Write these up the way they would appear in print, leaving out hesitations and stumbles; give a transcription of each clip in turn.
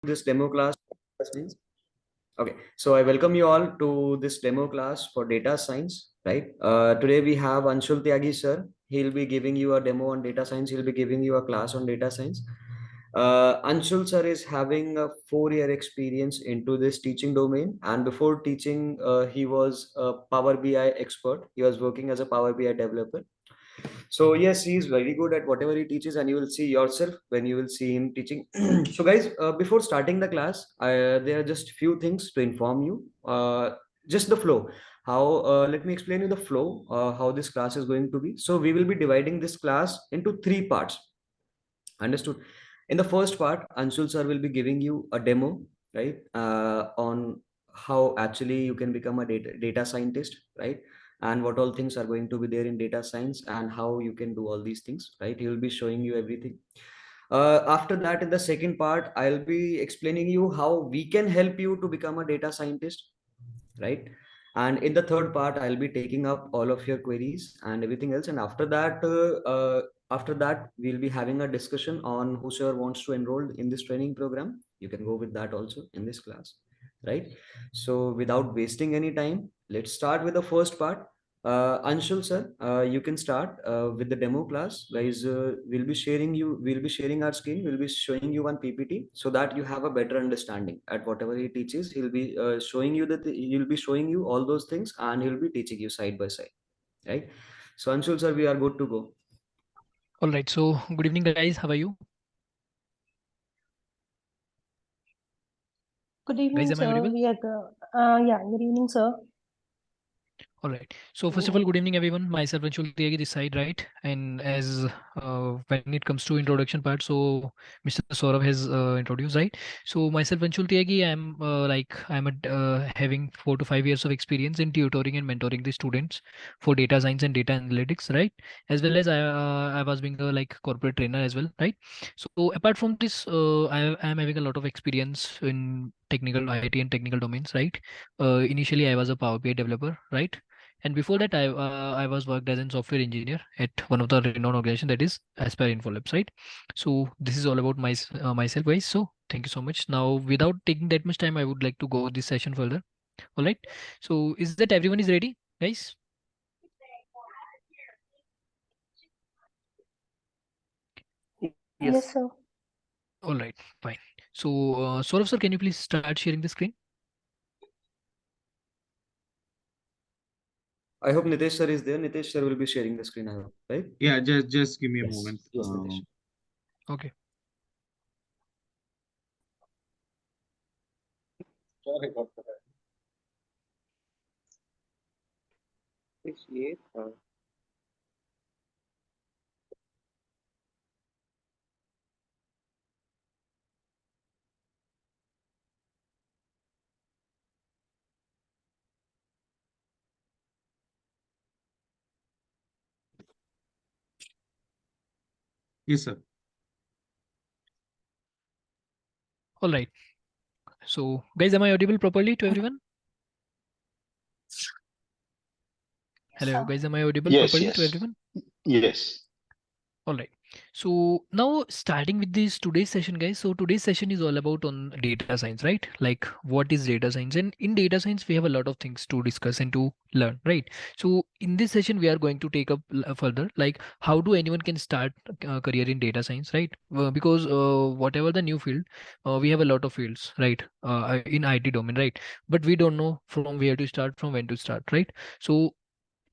This demo class. Please. Okay, so I welcome you all to this demo class for data science, right? Today we have Anshul Tyagi sir. He'll be giving you a demo on data science. He'll be giving you a class on data science. Anshul sir is having a 4-year experience into this teaching domain, and before teaching, he was a Power BI expert. He was working as a Power BI developer. So yes, he is very good at whatever he teaches, and you will see yourself when you will see him teaching. So guys, before starting the class, there are just few things to inform you. Just the flow. How? Let me explain you the flow. How this class is going to be. So we will be dividing this class into 3 parts. Understood? In the first part, Anshul sir will be giving you a demo, right, on how actually you can become a data scientist, right, and what all things are going to be there in data science and how you can do all these things, right. He will be showing you everything. After that, in the second part, I'll be explaining you how we can help you to become a data scientist, right? And in the third part, I'll be taking up all of your queries and everything else. And after that, we'll be having a discussion on whosoever wants to enroll in this training program. You can go with that also in this class, right? So without wasting any time, let's start with the first part. Anshul sir, you can start with the demo class. Guys, we'll be sharing our screen, we'll be showing you one PPT so that you have a better understanding at whatever he teaches. He'll be showing you he'll be showing you all those things and he'll be teaching you side by side, right? So Anshul sir, we are good to go. All right. So good evening, guys. How are you? Good Guys, evening, am I sir. audible? Yeah, good evening, sir. All right. So first of all, good evening, everyone. Myself, Anshul Tyagi, this side, right? And as when it comes to introduction part, so Mr. Saurabh has introduced, right? So myself, Anshul Tyagi, having 4 to 5 years of experience in tutoring and mentoring the students for data science and data analytics, right? As well as I was being a corporate trainer as well, right? So apart from this, I am having a lot of experience in technical IT and technical domains, right? Initially, I was a Power BI developer, right? And before that, I was worked as a software engineer at one of the renowned organization, that is Aspire Infolabs, right? So this is all about myself, guys. So thank you so much. Now, without taking that much time, I would like to go this session further. All right. So is that everyone is ready, guys? Yes, sir. All right, fine. So Saurav sir, can you please start sharing the screen? I hope Nitesh sir is there. Nitesh sir will be sharing the screen, I hope, right? Yeah, just give me a Yes. moment. Yes, Nitesh. Okay. Sorry about that. ये था Yes, sir. All right. So guys, am I audible properly to everyone? Yes, Hello, sir. guys, am I audible Yes, properly to yes, everyone? yes. All right. So now starting with this today's session, guys. So today's session is all about on data science, right? Like what is data science? And in data science, we have a lot of things to discuss and to learn, right? So in this session, we are going to take up further, like how do anyone can start a career in data science, right? Because whatever the new field, we have a lot of fields, right? In IT domain, right? But we don't know from where to start, from when to start, right? So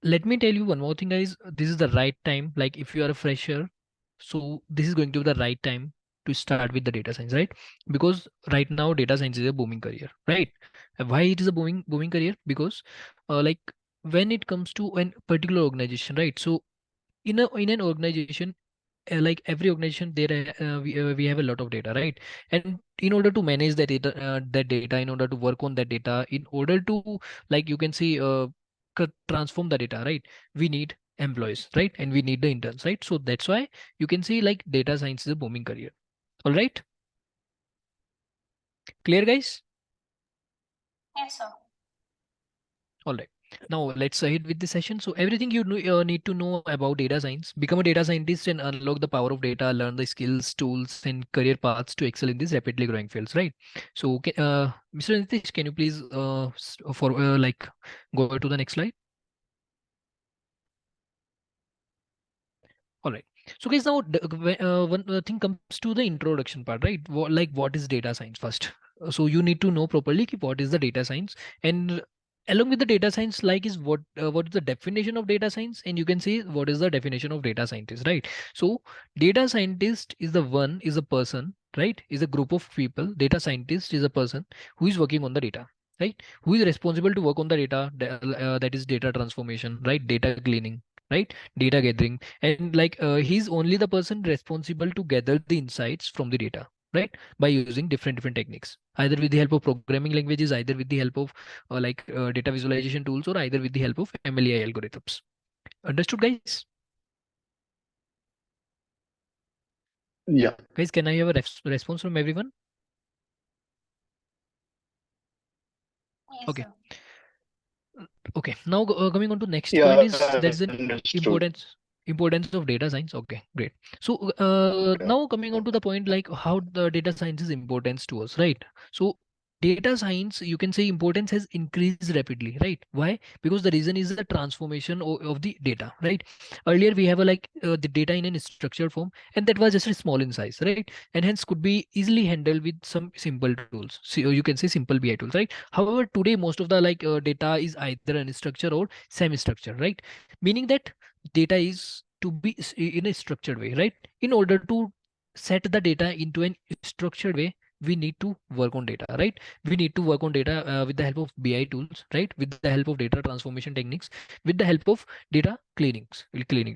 let me tell you one more thing, guys. This is the right time. Like if you are a fresher, so this is going to be the right time to start with the data science, right? Because right now data science is a booming career, right? And why it is a booming career? Because like when it comes to a particular organization, right? So in an organization, like every organization, we have a lot of data, right? And in order to manage that data, in order to work on that data, in order to, like you can see, transform the data, right? We need employees, right? And we need the interns, right? So that's why you can see like data science is a booming career. All right, clear, guys? Yes, sir. All right. Now let's ahead with the session. So everything you need to know about data science, become a data scientist and unlock the power of data, learn the skills, tools, and career paths to excel in these rapidly growing fields, right? So, Mr. Nitish, can you please like go to the next slide? All right. So guys, now one thing comes to the introduction part, right? What is data science first? So you need to know properly what is the data science, and along with the data science, like is what is the definition of data science, and you can say what is the definition of data scientist, right? So data scientist is a person, right? Is a group of people. Data scientist is a person who is working on the data, right? Who is responsible to work on the data, that is data transformation, right? Data cleaning, right? Data gathering, and he's only the person responsible to gather the insights from the data, right? By using different techniques, either with the help of programming languages, either with the help of data visualization tools, or either with the help of MLAI algorithms. Understood, guys? Yeah. Guys, can I have a response from everyone? Yes, Okay. sir. Okay, now coming on to next Yeah, point is there is an understood. importance of data science. Okay, great. So Yeah. now coming on to the point, like how the data science is importance to us, right? So data science, you can say importance has increased rapidly, right? Why? Because the reason is the transformation of the data, right? Earlier we have the data in a structured form, and that was just a small in size, right? And hence could be easily handled with some simple tools. So you can say simple BI tools, right? However, today most of the data is either unstructured or semi-structured, right? Meaning that data is to be in a structured way, right? In order to set the data into an structured way, we need to work on data, right? We need to work on data with the help of BI tools, right? With the help of data transformation techniques, with the help of data cleaning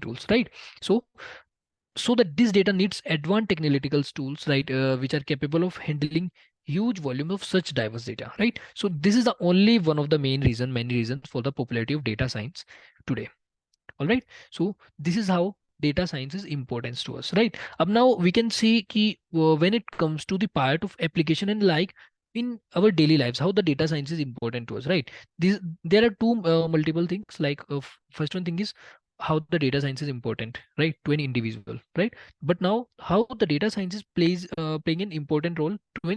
tools, right? So so that this data needs advanced technological tools, right, which are capable of handling huge volume of such diverse data, right? So this is the only one of the many reasons for the popularity of data science today. All right. So this is how data science is importance to us, right? Up now we can see when it comes to the part of application and like in our daily lives, how the data science is important to us, right? There are two multiple things. First one thing is how the data science is important, right, to an individual, right? But now how the data science plays playing an important role to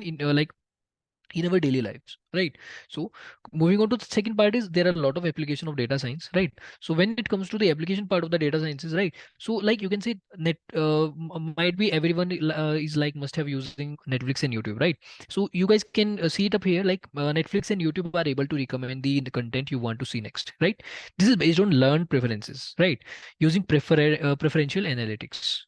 in our daily lives, right? So moving on to the second part is there are a lot of application of data science, right? So when it comes to the application part of the data sciences, right? So like you can say might be everyone is like must have using Netflix and YouTube, right? So you guys can see it up here, Netflix and YouTube are able to recommend the content you want to see next, right? This is based on learned preferences, right? Using preferential analytics,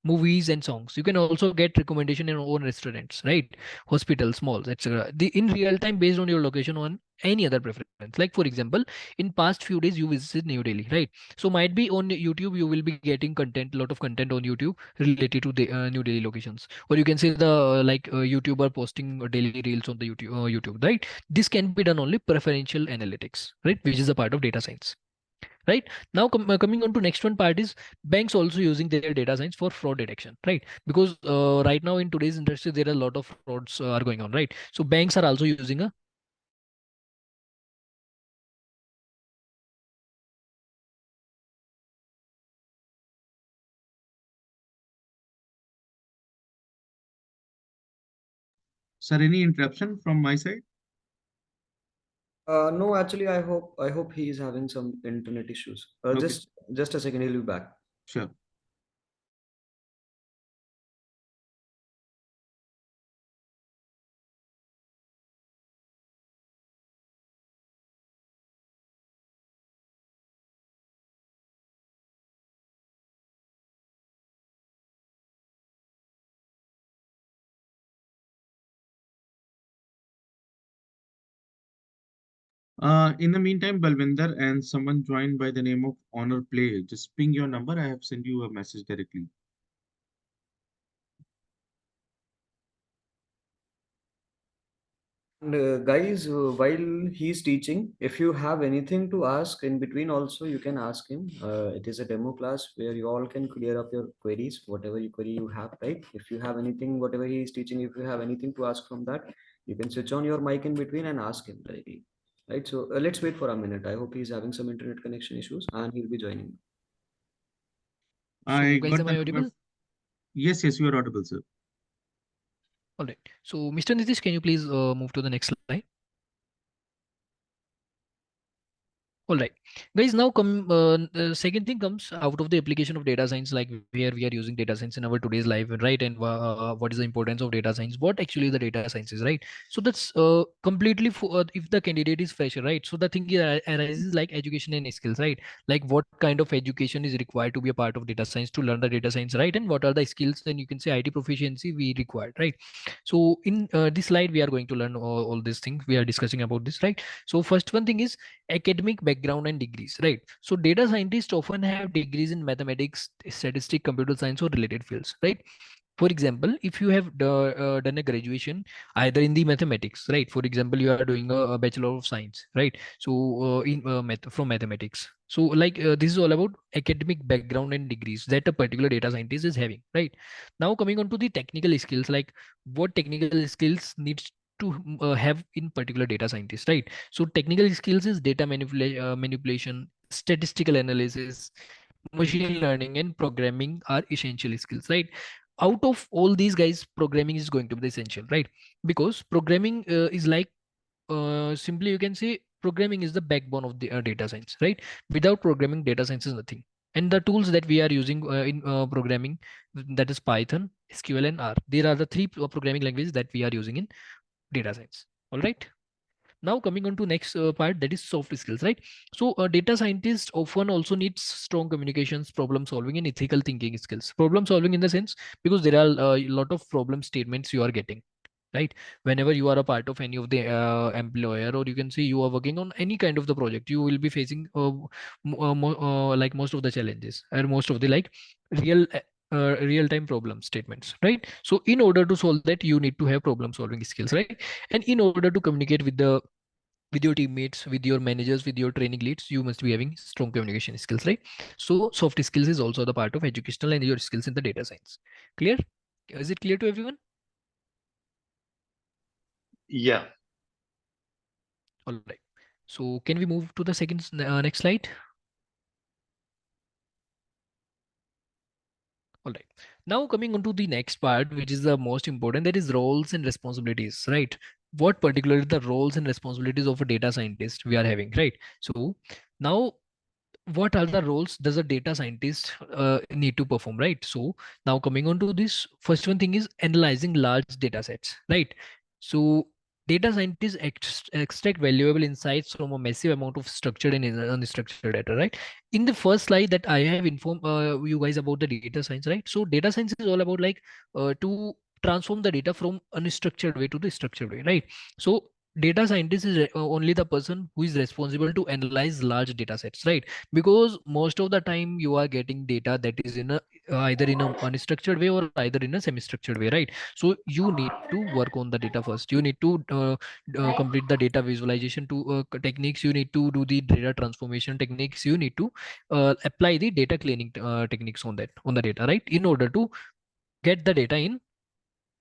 movies and songs. You can also get recommendation in your own restaurants, right? Hospitals, malls, etc. The in real time based on your location on any other preference. Like for example, in past few days you visited New Delhi, right? So might be on YouTube you will be getting content, lot of content on YouTube related to the New Delhi locations, or you can say the YouTuber posting daily reels on the YouTube, right? This can be done only preferential analytics, right? Which is a part of data science, right? Now coming on to next one part is banks also using their data science for fraud detection, right? Because right now in today's industry there are a lot of frauds are going on, right? So banks are also using a Sir, any interruption from my side? No, actually, I hope he is having some internet issues. Okay. Just a second, he'll be back. Sure. In the meantime, Balwinder and someone joined by the name of Honor Play. Just ping your number. I have sent you a message directly. And guys, while he's teaching, if you have anything to ask in between, also you can ask him. It is a demo class where you all can clear up your queries, whatever you query you have, right? If you have anything, whatever he is teaching, if you have anything to ask from that, you can switch on your mic in between and ask him directly. right? So let's wait for a minute. I hope he's having some internet connection issues and he'll be joining. So I guys, got am the I number. audible? Yes, yes, you are audible, sir. All right. So Mr. Nitish, can you please move to the next slide? All right, guys. Now the second thing comes out of the application of data science, like where we are using data science in our today's life, right? And what is the importance of data science? What actually the data science is, right? So that's completely for if the candidate is fresher, right? So the thing arises like education and skills, right? Like what kind of education is required to be a part of data science to learn the data science, right? And what are the skills? And you can say IT proficiency we required, right? So in this slide, we are going to learn all these things. We are discussing about this, right? So first one thing is academic background and degrees, right? So data scientists often have degrees in mathematics, statistics, computer science, or related fields, right? For example, if you have done a graduation either in the mathematics, right? For example, you are doing a bachelor of science, right? So from mathematics. So like this is all about academic background and degrees that a particular data scientist is having, right? Now coming on to the technical skills, like what technical skills needs to have in particular data scientist, right? So technical skills is data manipulation, statistical analysis, machine learning, and programming are essential skills, right? Out of all these guys, programming is going to be the essential, right? Because programming is like simply you can say programming is the backbone of the data science, right? Without programming, data science is nothing. And the tools that we are using in programming, that is Python, SQL, and R. There are the three programming languages that we are using in data science. All right. Now coming on to next part, that is soft skills, right? So data scientists often also needs strong communications, problem solving, and ethical thinking skills. Problem solving in the sense because there are a lot of problem statements you are getting, right? Whenever you are a part of any of the employer, or you can say you are working on any kind of the project, you will be facing like most of the challenges or most of the like real real time problem statements, right? So in order to solve that, you need to have problem solving skills, right? And in order to communicate with your teammates, with your managers, with your training leads, you must be having strong communication skills, right? So soft skills is also the part of educational and your skills in the data science. Clear? Is it clear to everyone? Yeah. All right. So can we move to the next slide? All right. Now coming on to the next part, which is the most important, that is roles and responsibilities, right? What particularly the roles and responsibilities of a data scientist we are having, right? So now what are the roles does a data scientist need to perform, right? So now coming on to this, first one thing is analyzing large data sets, right? So data scientists extract valuable insights from a massive amount of structured and unstructured data, right? In the first slide that I have informed you guys about the data science, right? So data science is all about like to transform the data from unstructured way to the structured way, right? So data scientist is only the person who is responsible to analyze large data sets, right? Because most of the time you are getting data that is in a either in a unstructured way or either in a semi-structured way, right? So you need to work on the data first. You need to complete the data visualization to techniques. You need to do the data transformation techniques. You need to apply the data cleaning techniques on the data, right? In order to get the data in,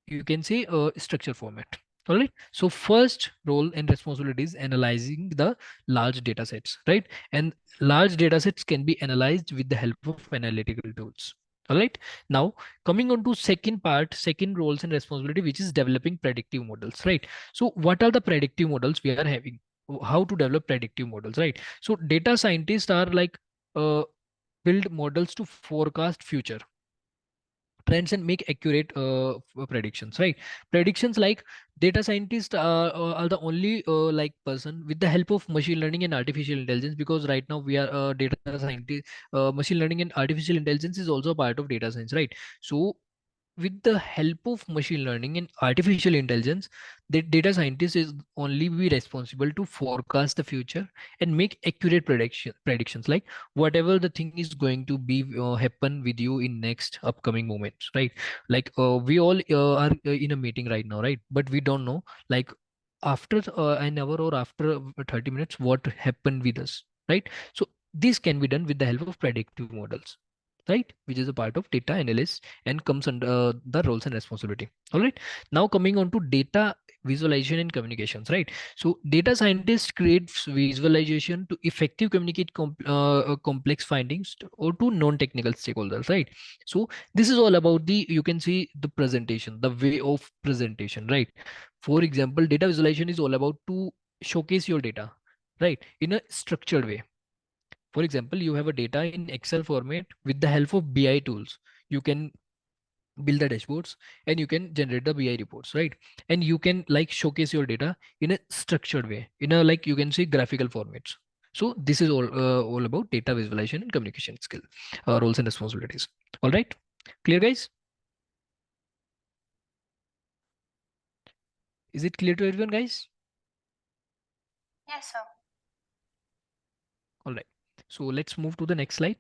you can say structure format. All right. So first role and responsibility is analyzing the large data sets, right? And large data sets can be analyzed with the help of analytical tools. All right. Now coming on to second part, second roles and responsibility, which is developing predictive models, right? So what are the predictive models we are having? How to develop predictive models, right? So data scientists are like build models to forecast future trends and make accurate predictions, right? Predictions like data scientists are the only like person with the help of machine learning and artificial intelligence, because right now we are data scientists. Machine learning and artificial intelligence is also a part of data science, right? So with the help of machine learning and artificial intelligence, the data scientist is only be responsible to forecast the future and make accurate predictions, like whatever the thing is going to be happen with you in next upcoming moments, right? Like we all are in a meeting right now, right? But we don't know like after an hour or after 30 minutes what happened with us, right? So this can be done with the help of predictive models. right? Which is a part of data analyst and comes under the roles and responsibility. All right. Now coming on to data visualization and communications, right? So data scientists creates visualization to effective communicate complex findings or to non-technical stakeholders, right? So this is all about the, you can see the presentation, the way of presentation, right? For example, data visualization is all about to showcase your data, right, in a structured way. For example, you have a data in Excel format. With the help of BI tools, you can build the dashboards and you can generate the BI reports, right? And you can like showcase your data in a structured way, in a like you can see graphical formats. So this is all about data visualization and communication skill, roles and responsibilities. All right, clear, guys? Is it clear to everyone, guys? Yes, sir. All right. So let's move to the next slide.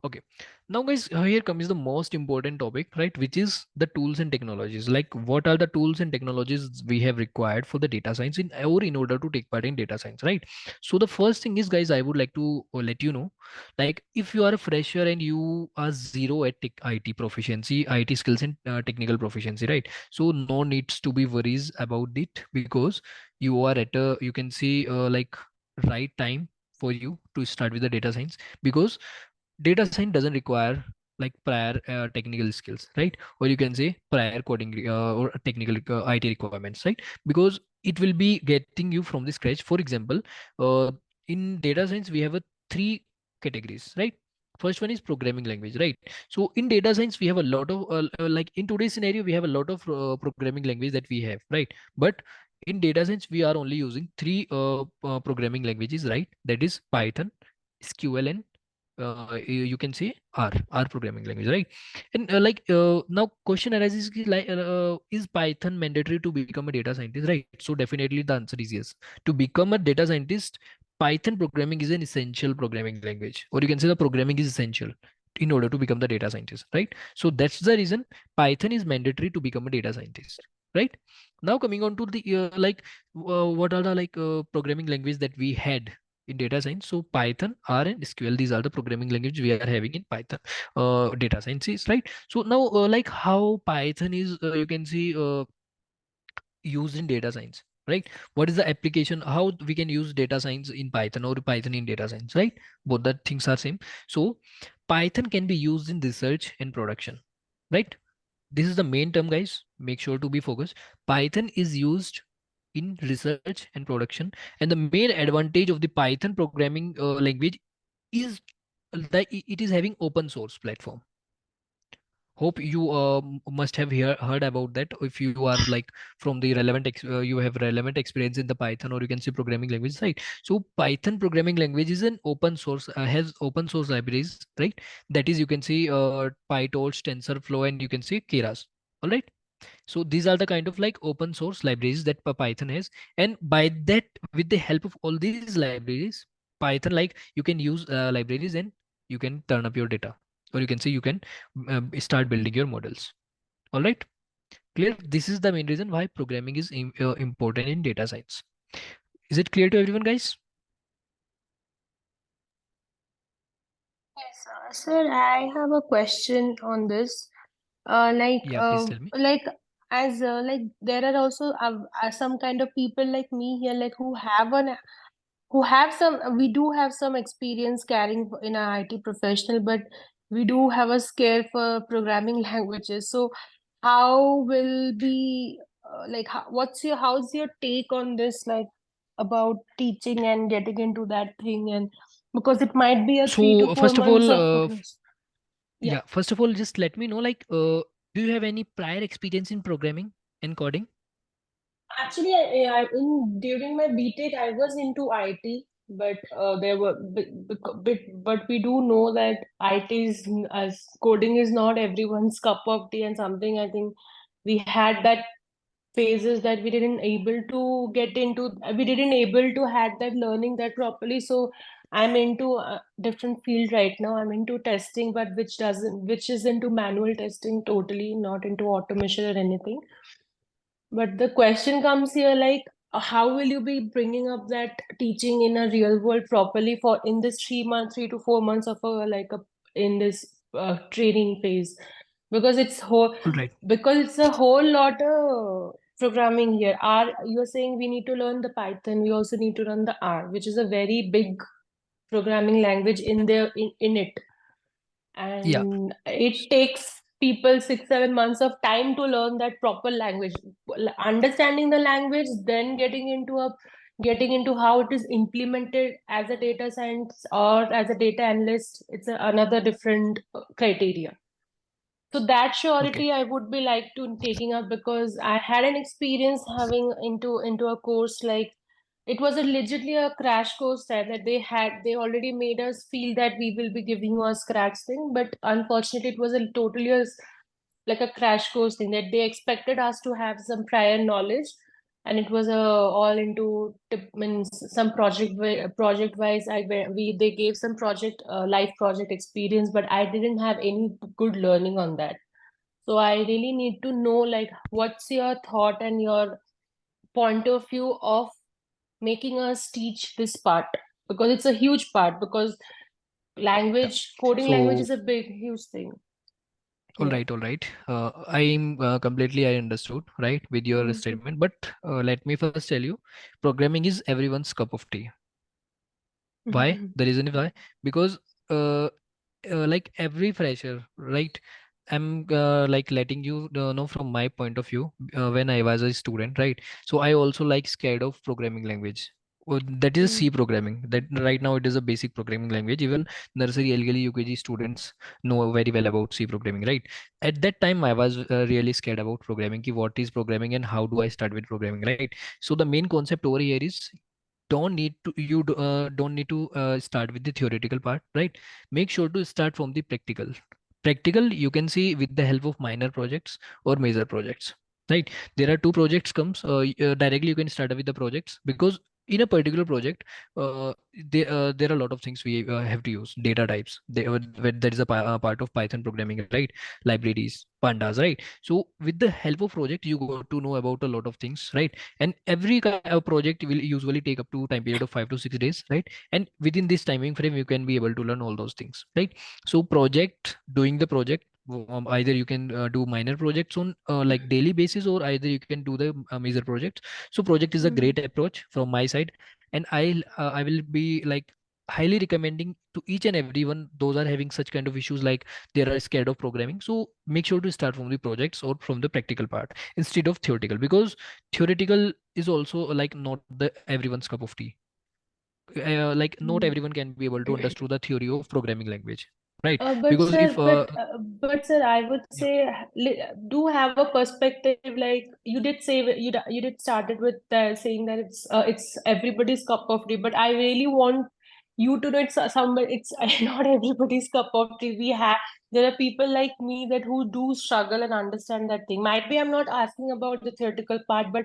Okay, now guys, here comes the most important topic, right? Which is the tools and technologies. Like, what are the tools and technologies we have required for the data science in order to take part in data science, right? So the first thing is, guys, I would like to let you know, like, if you are a fresher and you are zero at IT proficiency, IT skills and technical proficiency, right? So no needs to be worries about it, because you are at a, you can see like right time for you to start with the data science, because data science doesn't require like prior technical skills, right? Or you can say prior coding or technical IT requirements, right? Because it will be getting you from the scratch. For example, in data science we have a three categories, right? First one is programming language, right? So in data science we have a lot of like in today's scenario we have a lot of programming language that we have, right? But in data science we are only using three programming languages, right? That is Python, SQL, and you can say R programming language, right? And now question arises like is Python mandatory to become a data scientist, right? So definitely the answer is yes. To become a data scientist, Python programming is an essential programming language, or you can say the programming is essential in order to become the data scientist, right? So that's the reason Python is mandatory to become a data scientist, right? Now coming on to the what are the programming language that we had in data science. So Python, R, and SQL, these are the programming language we are having in Python data sciences, right? So now like how Python is you can see used in data science, right? What is the application, how we can use data science in Python or Python in data science, right? Both the things are same. So Python can be used in research and production, right? This is the main term, guys. Make sure to be focused. Python is used in research and production, and the main advantage of the Python programming language is that it is having open source platform. Hope you must have heard about that. If you are like from the you have relevant experience in the Python, or you can say programming language, right? So Python programming language is an open source, has open source libraries, right? That is, you can see PyTorch, TensorFlow, and you can see Keras. All right. So these are the kind of like open source libraries that Python has, and by that, with the help of all these libraries, Python, like you can use libraries and you can turn up your data, or you can say you can start building your models. All right, clear? This is the main reason why programming is important in data science. Is it clear to everyone, guys? Yes, sir, I have a question on this. Yeah, please tell me. Like there are also some kind of people like me here, like who have some, we do have some experience carrying in a IT professional, but we do have a scare for programming languages. So how will be how's your take on this, like about teaching and getting into that thing, and because it might be a 3 to So 4 first of months all, of course. Yeah. yeah, first of all, just let me know, like, do you have any prior experience in programming and coding? Actually, during my BTech, I was into IT, but there were but we do know that IT is as coding is not everyone's cup of tea, and something I think we had that phases that we didn't able to had that learning that properly. So I'm into a different field right now. I'm into testing, but which is into manual testing totally, not into automation or anything. But the question comes here, like, how will you be bringing up that teaching in a real world properly for in this 3 months, 3 to 4 months of a like a in this training phase? Because it's All right. a whole lot of programming here. R, you're saying we need to learn the Python, we also need to learn the R, which is a very big programming language in it. Yeah. And it takes people 6 7 months of time to learn that proper language, understanding the language, then getting into how it is implemented as a data science or as a data analyst. It's another different criteria. So that surety I would be like to taking up, because I had an experience having into a course like it was a legitly a crash course that they already made us feel that we will be giving you a scratch thing, but unfortunately it was a totally like a crash course thing that they expected us to have some prior knowledge, and it was all into means some project wise. They gave some project life project experience, but I didn't have any good learning on that. So I really need to know like what's your thought and your point of view of making us teach this part, because it's a huge part, because coding language So, is a big huge thing. all Yeah. right, all right. I'm completely I understood, right, with your Mhm. statement. But let me first tell you, programming is everyone's cup of tea. Why? The reason is why? Because like every fresher, right? I'm like letting you know from my point of view, when I was a student, right? So I also like scared of programming language. That is a C programming. That right now it is a basic programming language. Even nursery, LKG, UKG students know very well about C programming, right? At that time, I was really scared about programming. Ki what is programming and how do I start with programming, right? So the main concept over here is don't need to start with the theoretical part, right? Make sure to start from the practical. You can see with the help of minor projects or major projects, right? There are two projects comes directly. You can start with the projects, because in a particular project, there are a lot of things we have to use data types. That is a part of Python programming, right? Libraries, pandas, right? So with the help of project, you got to know about a lot of things, right? And every kind of project will usually take up to time period of 5 to 6 days, right? And within this timing frame, you can be able to learn all those things, right? So doing the project, either you can do minor projects on like daily basis, or either you can do the major projects. So project is a great approach from my side, and I will be like highly recommending to each and everyone those are having such kind of issues, like they are scared of programming. So make sure to start from the projects or from the practical part instead of theoretical, because theoretical is also like not the everyone's cup of tea. Like not everyone can be able to understand the theory of programming language, right? But Because sir, if but sir, I would yeah, say do have a perspective. Like you did say, you did started with saying that it's everybody's cup of tea. But I really want you to know it's not everybody's cup of tea. There are people like me that who do struggle and understand that thing. Might be I'm not asking about the theoretical part, but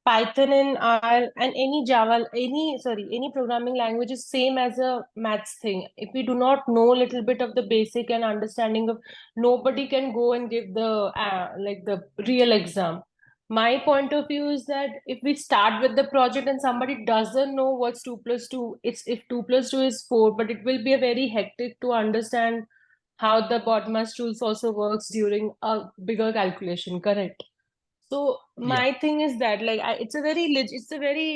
Python and R and any programming language is same as a maths thing. If we do not know a little bit of the basic and understanding of, nobody can go and give the like the real exam. My point of view is that if we start with the project and somebody doesn't know what's 2 plus 2, it's if 2 plus 2 is 4, but it will be a very hectic to understand how the BODMAS tools also works during a bigger calculation, correct? So yeah, my thing is that like it's a very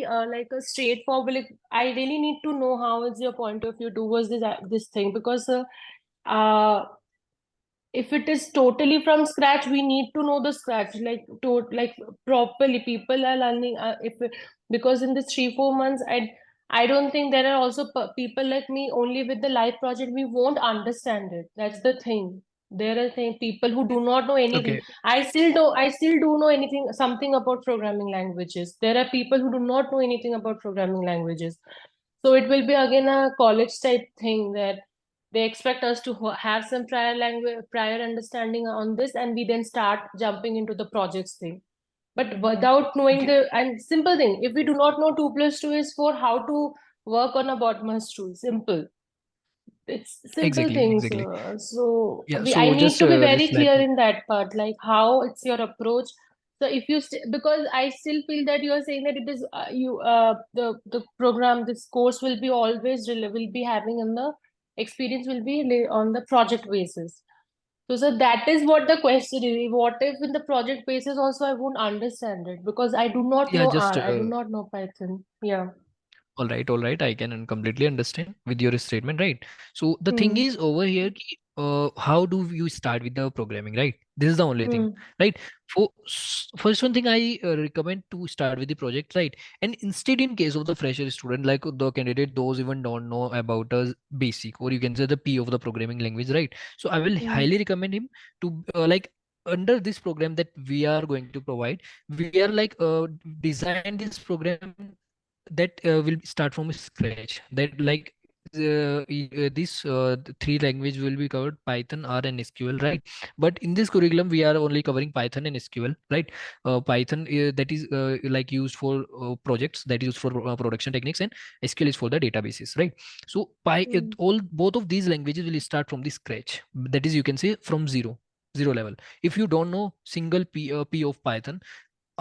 like a straightforward. Like, I really need to know how is your point of view towards this thing, because uh if it is totally from scratch, we need to know the scratch like properly. People are learning because in this 3 4 months, I don't think there are also people like me only with the live project. We won't understand it. That's the thing. There are people who do not know anything. okay, I still do know anything something about programming languages. There are people who do not know anything about programming languages. So it will be again a college type thing that they expect us to have some prior understanding on this, and we then start jumping into the projects thing. But without knowing okay, and simple thing, if we do not know 2 plus 2 is 4, how to work on a BODMAS tool? Simple. It's simple exactly, things. exactly. So Yeah. I So need just to be very just let clear in that part, like how it's your approach, So if you because I still feel that you are saying that it is the program, this course will be always will be having on the experience will be on the project basis. So that is what the question is. What if in the project basis also I won't understand it because I do not Yeah, know just R, I do not know Python. Yeah. all right. I can completely understand with your statement, right? So the thing Hmm. is over here, how do you start with the programming, right? This is the only thing, Hmm. right? First one thing I recommend to start with the project, right? And instead, in case of the fresher student, like the candidate, those even don't know about a basic, or you can say the P of the programming language, right? So I will Hmm. highly recommend him to like under this program that we are going to provide, we are like design this program that will start from scratch, that like this three language will be covered: Python, R, and SQL, right? But in this curriculum we are only covering Python and SQL, right? Python that is like used for projects, that is used for production techniques, and SQL is for the databases, right? So Hmm. all both of these languages will start from the scratch, that is you can say from zero level. If you don't know single P of Python,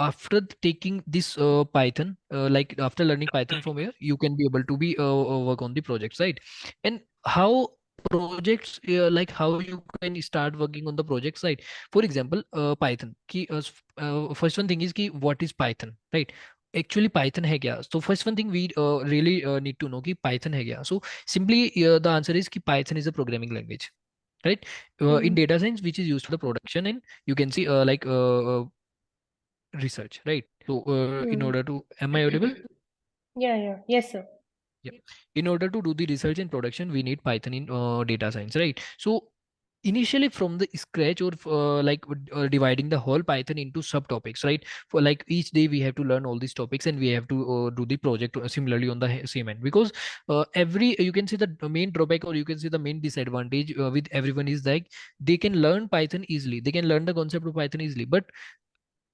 after taking this Python, like after learning Python from here, you can be able to be work on the projects, right? And how projects, like how you can start working on the projects, right? For example, Python ki, first one thing is ki, what is Python, right? Actually Python है क्या? So first one thing we really need to know कि Python है क्या? So simply the answer is कि Python is a programming language, right? In Hmm. data science, which is used for the production, and you can see like research, right? So in Hmm. order to, am I audible? Yeah, yeah. Yes, sir. Yeah. In order to do the research and production, we need Python in data science, right? So initially from the scratch, or like dividing the whole Python into subtopics, right? For like each day we have to learn all these topics, and we have to do the project similarly on the same end, because every, you can see the main drawback, or you can see the main disadvantage with everyone is like they can learn Python easily, they can learn the concept of Python easily, but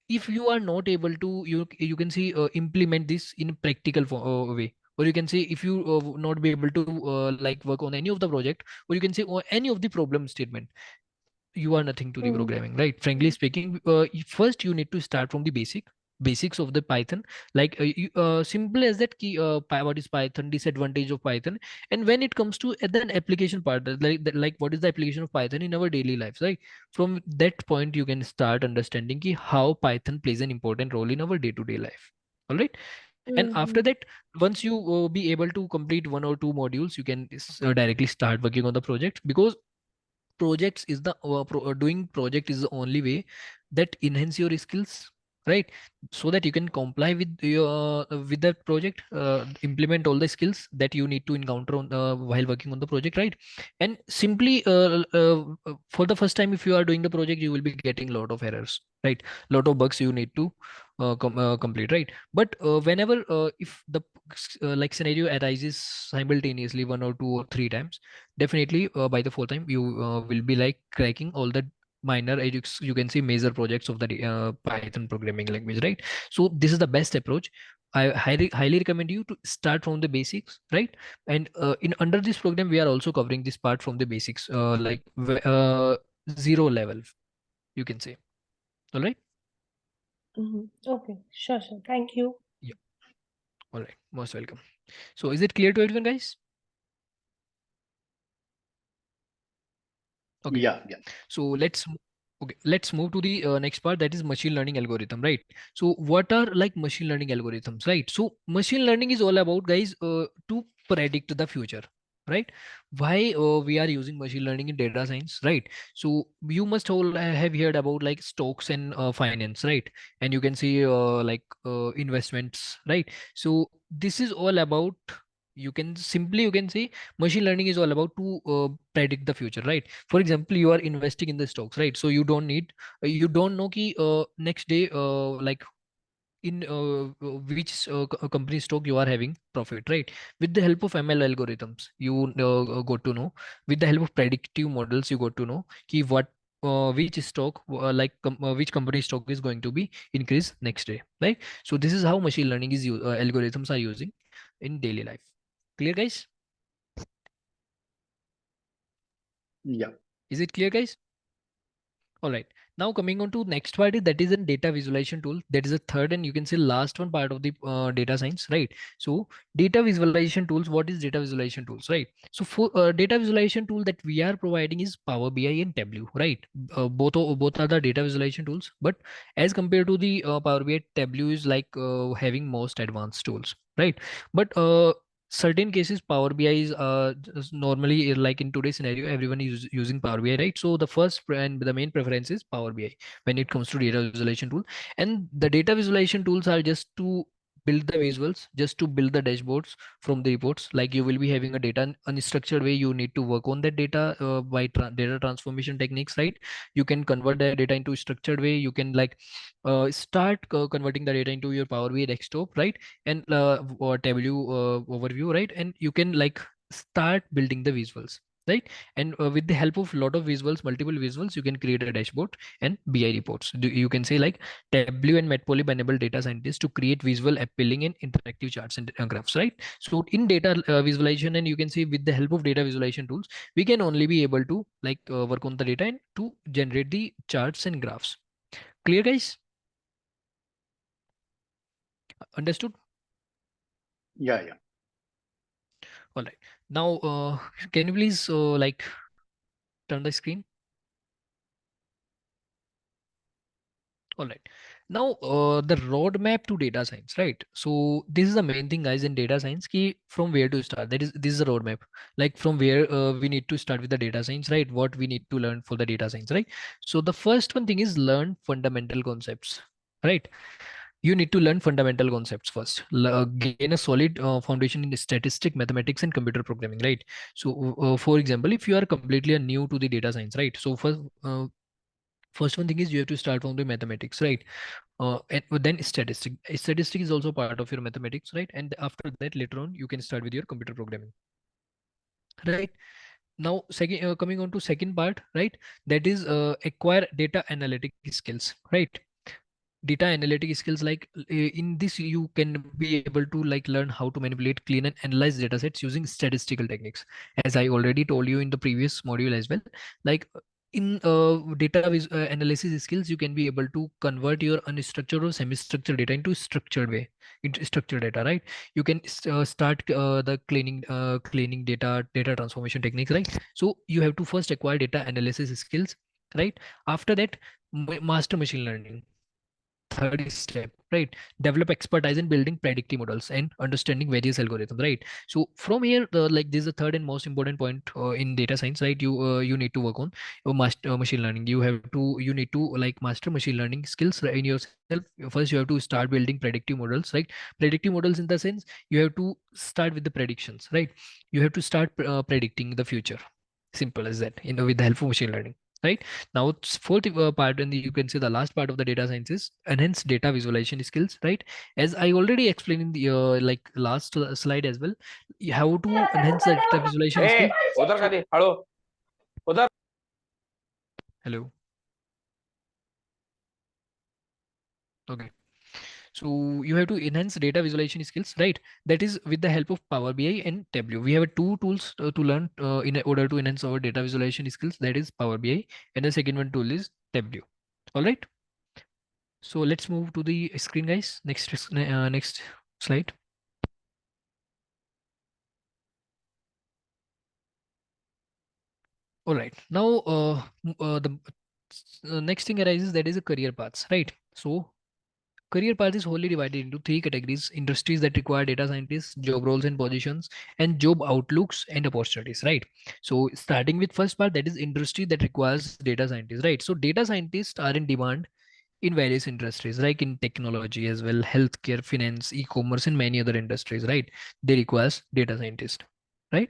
if you are not able to, you can see implement this in practical way, or you can say if you not be able to like work on any of the project, or you can say or any of the problem statement, you are nothing to the Hmm. programming, right? Frankly speaking, first you need to start from the basics of the Python, like simple as that key, what is Python, disadvantage of Python, and when it comes to then application part, like what is the application of Python in our daily lives, right? From that point you can start understanding ki how Python plays an important role in our day-to-day life. All right. And after Hmm. that, once you be able to complete one or two modules, you can directly start working on the project, because projects is the doing project is the only way that enhance your skills, right? So that you can comply with that project, implement all the skills that you need to encounter on while working on the project, right? And simply for the first time, if you are doing the project, you will be getting a lot of errors, right? Lot of bugs you need to complete, right? But whenever if the like scenario arises simultaneously one or two or three times, definitely by the fourth time you will be like cracking all the minor you can see major projects of the Python programming language, right? So this is the best approach. I highly recommend you to start from the basics, right? And in under this program we are also covering this part from the basics, like zero level, you can say. All right. Hmm. Okay. Sure, sure. Thank you. Yeah. All right, most welcome. So is it clear to everyone, guys? Okay. Yeah, yeah. So let's move to the next part, that is machine learning algorithm, right? So what are like machine learning algorithms, right? So machine learning is all about, guys, to predict the future, right? Why we are using machine learning in data science, right? So you must all have heard about like stocks and finance, right? And you can see like investments, right? So this is all about, you can say machine learning is all about to predict the future, right? For example, you are investing in the stocks, right? So you don't know ki next day like in which company stock you are having profit, right? With the help of ML algorithms, you got to know. With the help of predictive models, you got to know ki what which stock which company stock is going to be increased next day, right? So this is how machine learning algorithms are using in daily life. Clear, guys? Yeah. Is it clear, guys? All right. Now coming on to next part is that is a data visualization tool. That is a third and you can say last one part of the data science, right? So data visualization tools. What is data visualization tools, right? So for data visualization tool that we are providing is Power BI and Tableau, right? Both are the data visualization tools, but as compared to the Power BI, Tableau is like having most advanced tools, right? But certain cases Power BI is normally like in today's scenario everyone is using Power BI, right? So the first and the main preference is Power BI when it comes to data visualization tool. And the data visualization tools are just to build the visuals, just to build the dashboards from the reports. Like you will be having a data in unstructured way, you need to work on that data by data transformation techniques, right? You can convert that data into structured way. You can like start converting the data into your Power BI desktop, right? And or Tableau overview, right? And you can like start building the visuals, right? And with the help of a lot of visuals, multiple visuals, you can create a dashboard and BI reports. You can say like Tableau and Matplotlib enable data scientists to create visual, appealing and interactive charts and graphs, right? So in data visualization, and you can say with the help of data visualization tools, we can only be able to like work on the data and to generate the charts and graphs. Clear, guys? Understood? Yeah, yeah. All right. Now, can you please like turn the screen? All right. Now, the roadmap to data science, right? So this is the main thing, guys, in data science. Key from where to start. That is, this is a roadmap. Like from where we need to start with the data science, right? What we need to learn for the data science, right? So the first one thing is learn fundamental concepts, right? You need to learn fundamental concepts first. Gain a solid foundation in statistic, mathematics, and computer programming, right? So, for example, if you are completely new to the data science, right? So first one thing is you have to start from the mathematics, right? And then statistic is also part of your mathematics, right? And after that, later on you can start with your computer programming, right? Now second, coming on to second part, right? That is acquire data analytic skills, right? Data analytic skills, like in this you can be able to like learn how to manipulate, clean and analyze data sets using statistical techniques, as I already told you in the previous module as well. Like in analysis skills, you can be able to convert your unstructured or semi-structured data into structured way, into structured data, right? You can start the cleaning data transformation techniques, right? So you have to first acquire data analysis skills, right? After that, master machine learning. Third step, right? Develop expertise in building predictive models and understanding various algorithms, right? So from here, like this is the third and most important point in data science, right? You need to work on your master machine learning. You need to like master machine learning skills in yourself. First, you have to start building predictive models, right? Predictive models in the sense you have to start with the predictions, right? You have to start predicting the future. Simple as that, with the help of machine learning, right? Now, fourth part, and you can say the last part of the data science is enhance data visualization skills, right? As I already explained in the like last slide as well, how to enhance the data visualization skills. उधर खाली हळू उधर Hello. Okay. So you have to enhance data visualization skills, right? That is with the help of Power BI and Tableau. We have two tools to learn in order to enhance our data visualization skills. That is Power BI, and the second one tool is Tableau. All right. So let's move to the screen, guys. Next slide. All right. Now, the next thing arises, that is a career paths, right? So career path is wholly divided into three categories: industries that require data scientists, job roles and positions, and job outlooks and opportunities, right? So starting with first part, that is industry that requires data scientists, right? So data scientists are in demand in various industries, like in technology as well, healthcare, finance, e-commerce, and many other industries, right? They requires data scientists, right?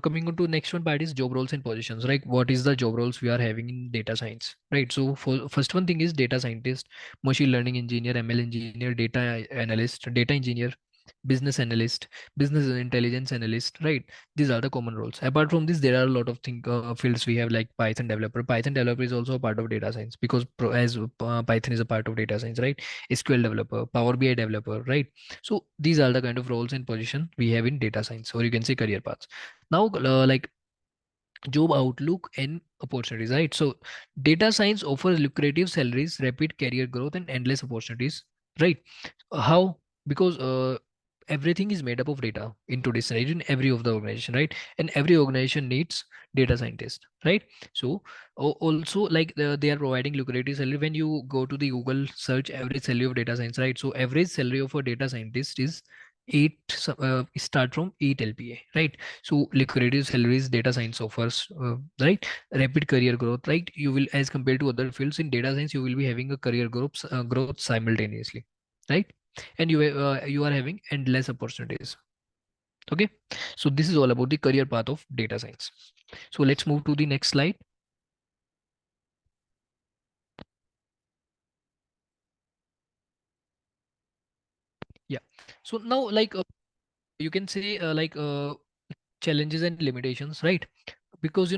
Coming on to next one part is job roles and positions, right? What is the job roles we are having in data science, right? So for first one thing is data scientist, machine learning engineer, ML engineer, data analyst, data engineer, business analyst, business intelligence analyst, right? These are the common roles. Apart from this, there are a lot of fields we have, like Python developer. Python developer is also a part of data science, because as Python is a part of data science, right? SQL developer, Power BI developer, right? So these are the kind of roles and position we have in data science, or you can say career paths. Now, like job outlook and opportunities, right? So data science offers lucrative salaries, rapid career growth, and endless opportunities, right? How? Because everything is made up of data in today's scenario in every of the organization, right? And every organization needs data scientists, right? So also like they are providing lucrative salary. When you go to the Google search average salary of data science, right? So average salary of a data scientist is start from 8 LPA, right? So lucrative salaries data science offers, right? Rapid career growth, right? You will, as compared to other fields in data science, you will be having a career growth simultaneously, right? And you are having endless opportunities. Okay, so this is all about the career path of data science. So let's move to the next slide. Yeah, so now like you can say challenges and limitations, right? Because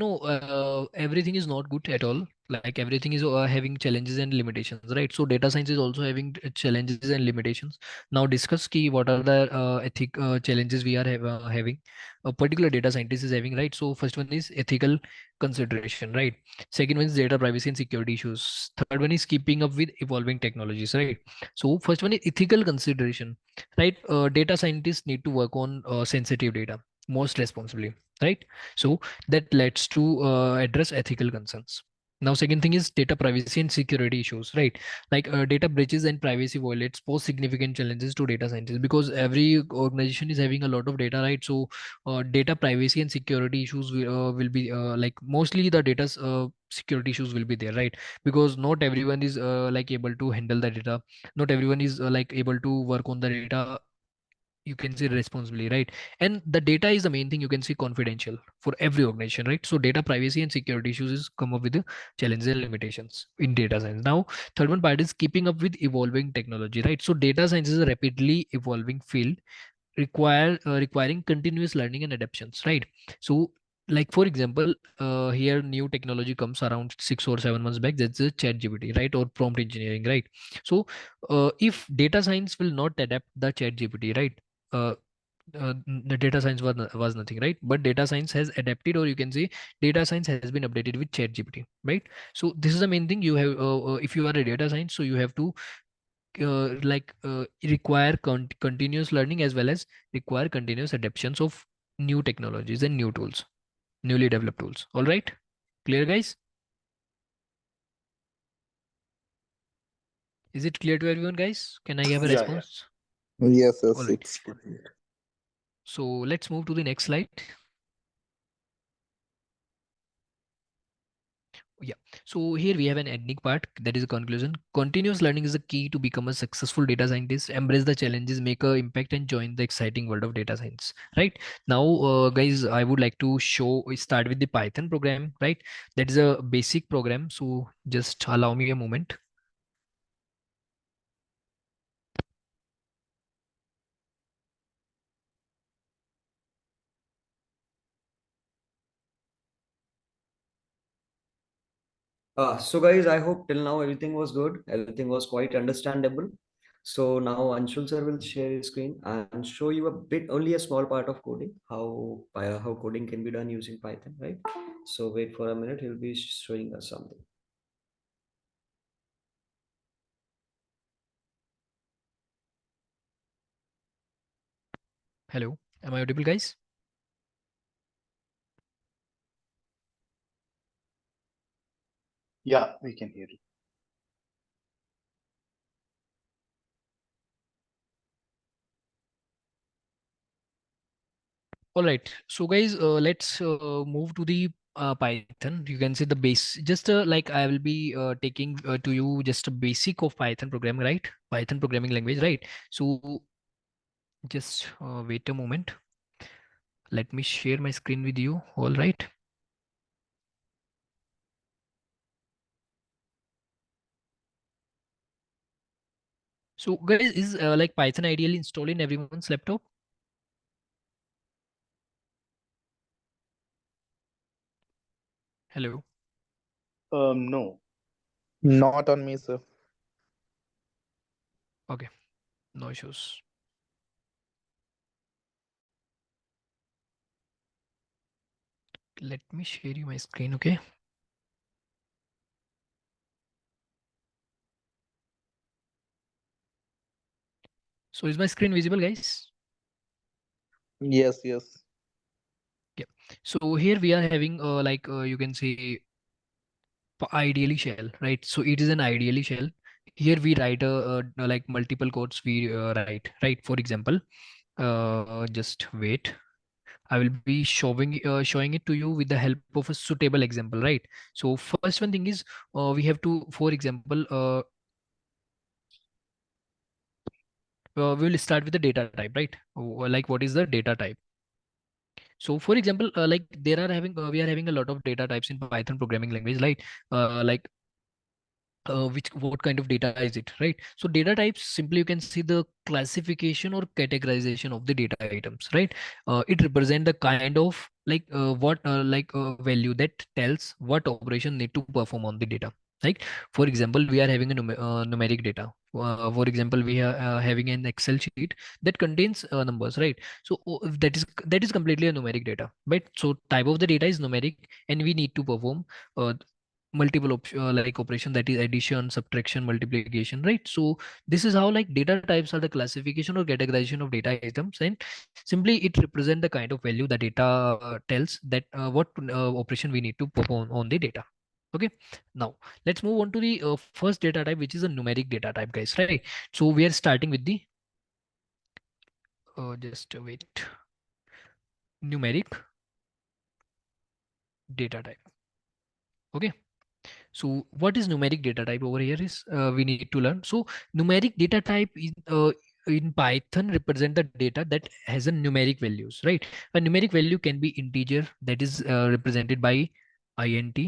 everything is not good at all, like everything is having challenges and limitations, right? So data science is also having challenges and limitations. Now discuss key what are the ethic challenges we are having, a particular data scientist is having, right? So first one is ethical consideration, right? Second one is data privacy and security issues. Third one is keeping up with evolving technologies, right? So first one is ethical consideration, right? Data scientists need to work on sensitive data most responsibly, right? So that leads to address ethical concerns. Now second thing is data privacy and security issues, right? Like data breaches and privacy violates pose significant challenges to data scientists, because every organization is having a lot of data, right? So data privacy and security issues will be like mostly the data security issues will be there, right? Because not everyone is like able to handle the data, not everyone is like able to work on the data, you can say responsibly, right? And the data is the main thing, you can see confidential for every organization, right? So data privacy and security issues is come up with the challenges and limitations in data science. Now third one part is keeping up with evolving technology, right? So data science is a rapidly evolving field requiring continuous learning and adaptations, right? So like for example, here new technology comes around 6 or 7 months back, that's the chat gpt, right? Or prompt engineering, right? So if data science will not adapt the chat gpt, right? uh, the data science was nothing, right? But data science has adapted, or you can say data science has been updated with chat gpt, right? So this is the main thing you have, if you are a data science, so you have to require continuous learning as well as require continuous adaptations of new technologies and new tools, newly developed tools. All right, clear guys? Is it clear to everyone, guys? Can I have a Yeah, yeah. response? Yes, All yes, right, it's clear. so let's move to the next slide. Yeah. So here we have an ending part, that is a conclusion. Continuous learning is the key to become a successful data scientist. Embrace the challenges, make a impact, and join the exciting world of data science. Right now, guys, I would like to start with the Python program. Right, that is a basic program. So just allow me a moment. So guys, I hope till now everything was good. Everything was quite understandable. So now Anshul sir will share his screen and show you a bit, only a small part of coding, how coding can be done using Python, right? So wait for a minute, he'll be showing us something. Hello, am I audible, guys? Yeah, we can hear you. All right. So guys, let's move to the Python. You can see the base. Just like I will be taking to you just a basic of Python programming, right? Python programming language, right? So just wait a moment. Let me share my screen with you. All right. So guys, is like Python ideally installed in everyone's laptop? Hello. No. Not on me, sir. Okay. No issues. let me share you my screen. Okay. So is my screen visible, guys? Yes, yes. So here we are having you can say ideally shell, right? So it is an ideally shell. Here we write like multiple codes we write, right? For example, just wait. I will be showing it to you with the help of a suitable example, right? So first one thing is we have to, for example, we will start with the data type, right? Like what is the data type? So for example, like there are having we are having a lot of data types in Python programming language, like like which what kind of data is it, right? So data types, simply you can see the classification or categorization of the data items, right? It represent the kind of like what value that tells what operation need to perform on the data. Like for example, we are having a numeric data. For example, we are having an Excel sheet that contains numbers, right? So that is completely a numeric data, right? So type of the data is numeric, and we need to perform uh, multiple like operation, that is addition, subtraction, multiplication, right? So this is how like data types are the classification or categorization of data items, and simply it represent the kind of value the data tells that what operation we need to perform on the data. Okay, now let's move on to the first data type, which is a numeric data type, guys, right? So we are starting with the just wait, numeric data type. Okay, so what is numeric data type over here is we need to learn. So numeric data type in Python represent the data that has a numeric values, right? A numeric value can be integer, that is represented by int,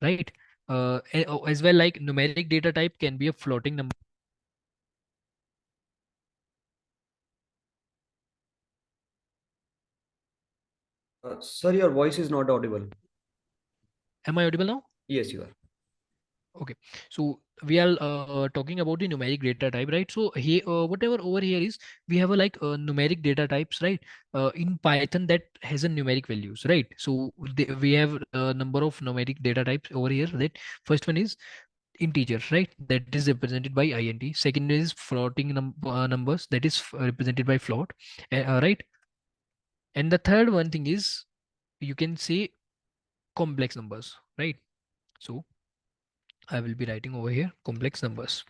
right? As well, like numeric data type can be a floating number. Sir, your voice is not audible. Am I audible now? Yes, you are. Okay, so we are talking about the numeric data type, right? So here, whatever over here is, we have a like numeric data types, right? In Python that has a numeric values, right? So we have a number of numeric data types over here. That first one is integer, right? That is represented by int. Second is floating numbers, that is represented by float, right? And the third one thing is, you can say complex numbers, right? So I will be writing over here complex numbers.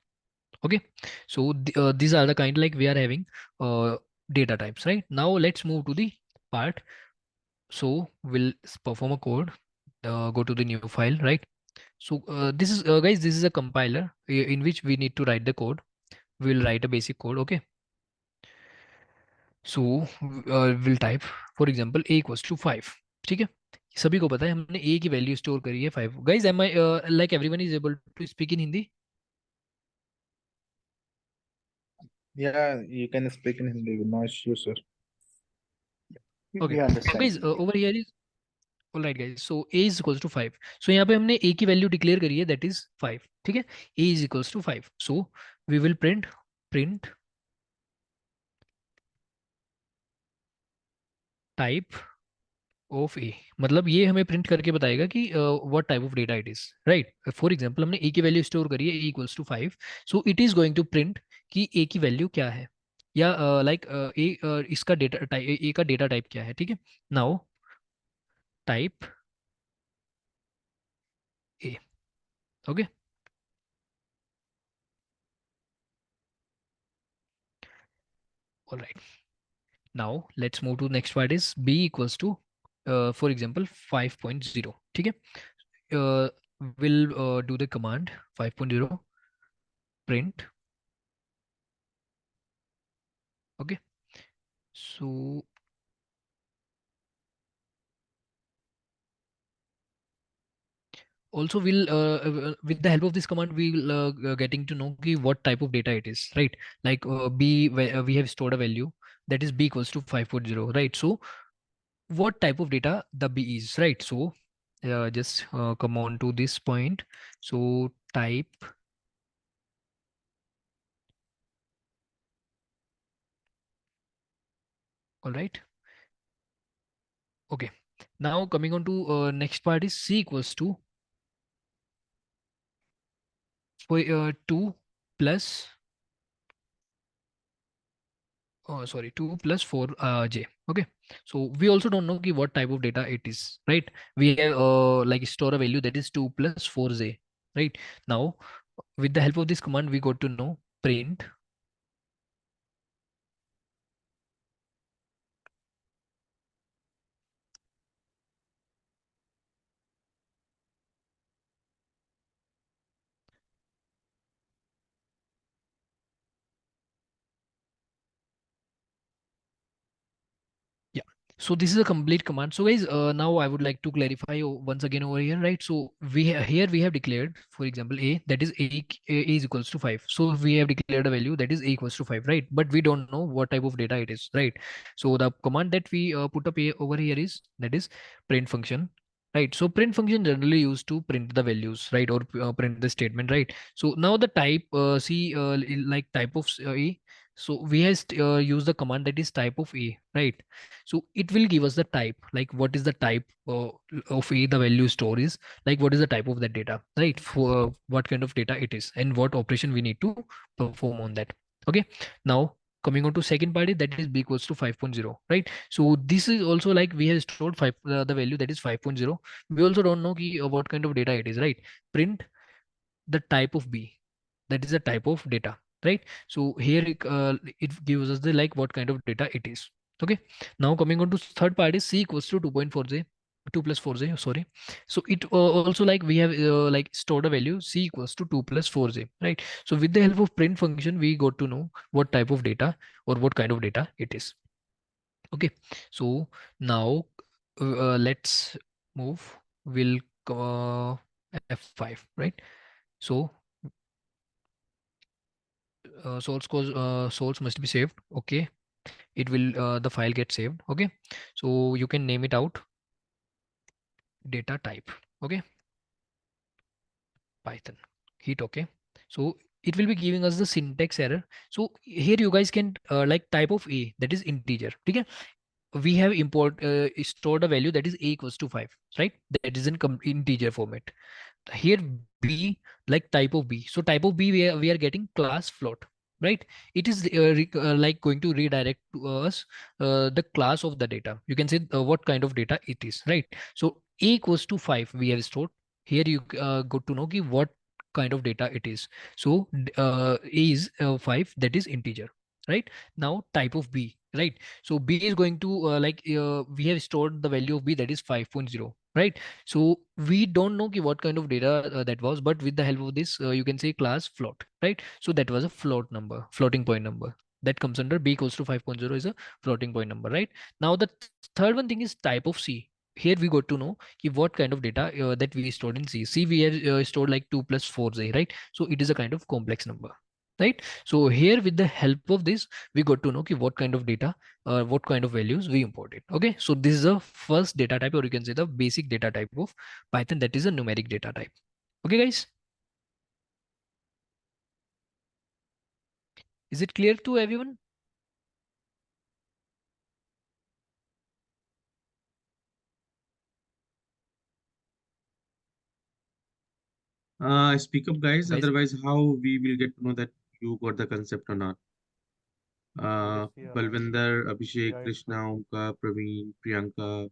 Okay, so these are the kind, like we are having data types, right? Now let's move to the part. So we'll perform a code, go to the new file, right? So this is guys, this is a compiler in which we need to write the code. We'll write a basic code. Okay, so we'll type, for example, a equals to 5. ठीक है, सभी को पता है हमने a की value store करी है 5. Guys, am I like everyone is able to speak in Hindi? Yeah, you can speak in Hindi. No issue, sir. Okay, We so understand. guys, over here is all right, guys. So a is equals to 5. So यहाँ पे हमने a की value declare करी है, that is 5. ठीक है, a is equals to 5. So we will print type of a. मतलब ये हमें प्रिंट करके बताएगा कि what type of data it is, right? For example, हमने a की वैल्यू स्टोर करी है, a equals to 5. So it is going to print कि a की वैल्यू क्या है, या लाइक a इसका डेटा टाइप, a का डेटा टाइप क्या है. ठीक है, now type a. Okay, all right. Now let's move to the next part, is b equals to for example 5.0. ठीक है, we'll do the command 5.0 print. Okay, so also we'll with the help of this command we will getting to know ki what type of data it is, right? Like we have stored a value that is b equals to 5.0, right? So what type of data the b is, right? So just come on to this point. So type all right. Okay, Now coming on to next part is C equals to 2 plus 2 plus 4 j. Okay, so we also don't know ki what type of data it is, right? We have like store a value that is 2 plus 4 j, right? Now with the help of this command we got to know print yeah. So this is a complete command. So guys, now I would like to clarify once again over here, right? So here we have declared, for example, a, that is a is equals to 5. So we have declared a value that is a equals to 5, right? But we don't know what type of data it is, right? So the command that we put up here over here is that is print function, right? So print function generally used to print the values, right? Or print the statement, right? So now the type like type of a. So we have use the command that is type of a, right? So it will give us the type, like what is the type of a the value store is, like what is the type of that data, right? For what kind of data it is and what operation we need to perform on that. Okay, now coming on to second part is that is b equals to 5.0, right? So this is also like we have stored the value that is 5.0. We also don't know what kind of data it is, right? Print the type of b, that is the type of data, right? So here it gives us the like what kind of data it is. Okay, now coming on to third part is c equals to 2.4j, 2 plus 4j, sorry. So it also like we have like stored a value c equals to 2 plus 4j, right? So with the help of print function we got to know what type of data or what kind of data it is. Okay, so now let's move, we'll f5, right? So source must be saved. Okay, it will the file get saved. Okay, so you can name it out data type. Okay, Python, hit okay. So it will be giving us the syntax error. So here you guys can like type of a, that is integer. Okay, we have stored a value that is a equals to 5, right? That is in integer format. Here b, like type of b, so type of b we are getting class float, right? It is like going to redirect to us the class of the data. You can say what kind of data it is, right? So a equals to 5 we have stored. Here you got to know what kind of data it is. So a is 5, that is integer, right? Now type of b, right? So b is going to we have stored the value of b that is 5.0, right? So we don't know what kind of data that was, but with the help of this, you can say class float, right? So that was a float number, floating point number, that comes under b equals to 5.0 is a floating point number, right? Now the third one thing is type of c. Here we got to know what kind of data that we stored in c. C we have stored like 2 plus 4j, right? So it is a kind of complex number, right? So here with the help of this, we got to know what kind of data, what kind of values we imported. Okay, so this is the first data type, or you can say the basic data type of Python, that is a numeric data type. Okay, guys, is it clear to everyone? Speak up, guys. Guys, Otherwise, how we will get to know that you got the concept or not? Balvinder, Abhishek, Krishna, Omkar, Praveen, Priyanka.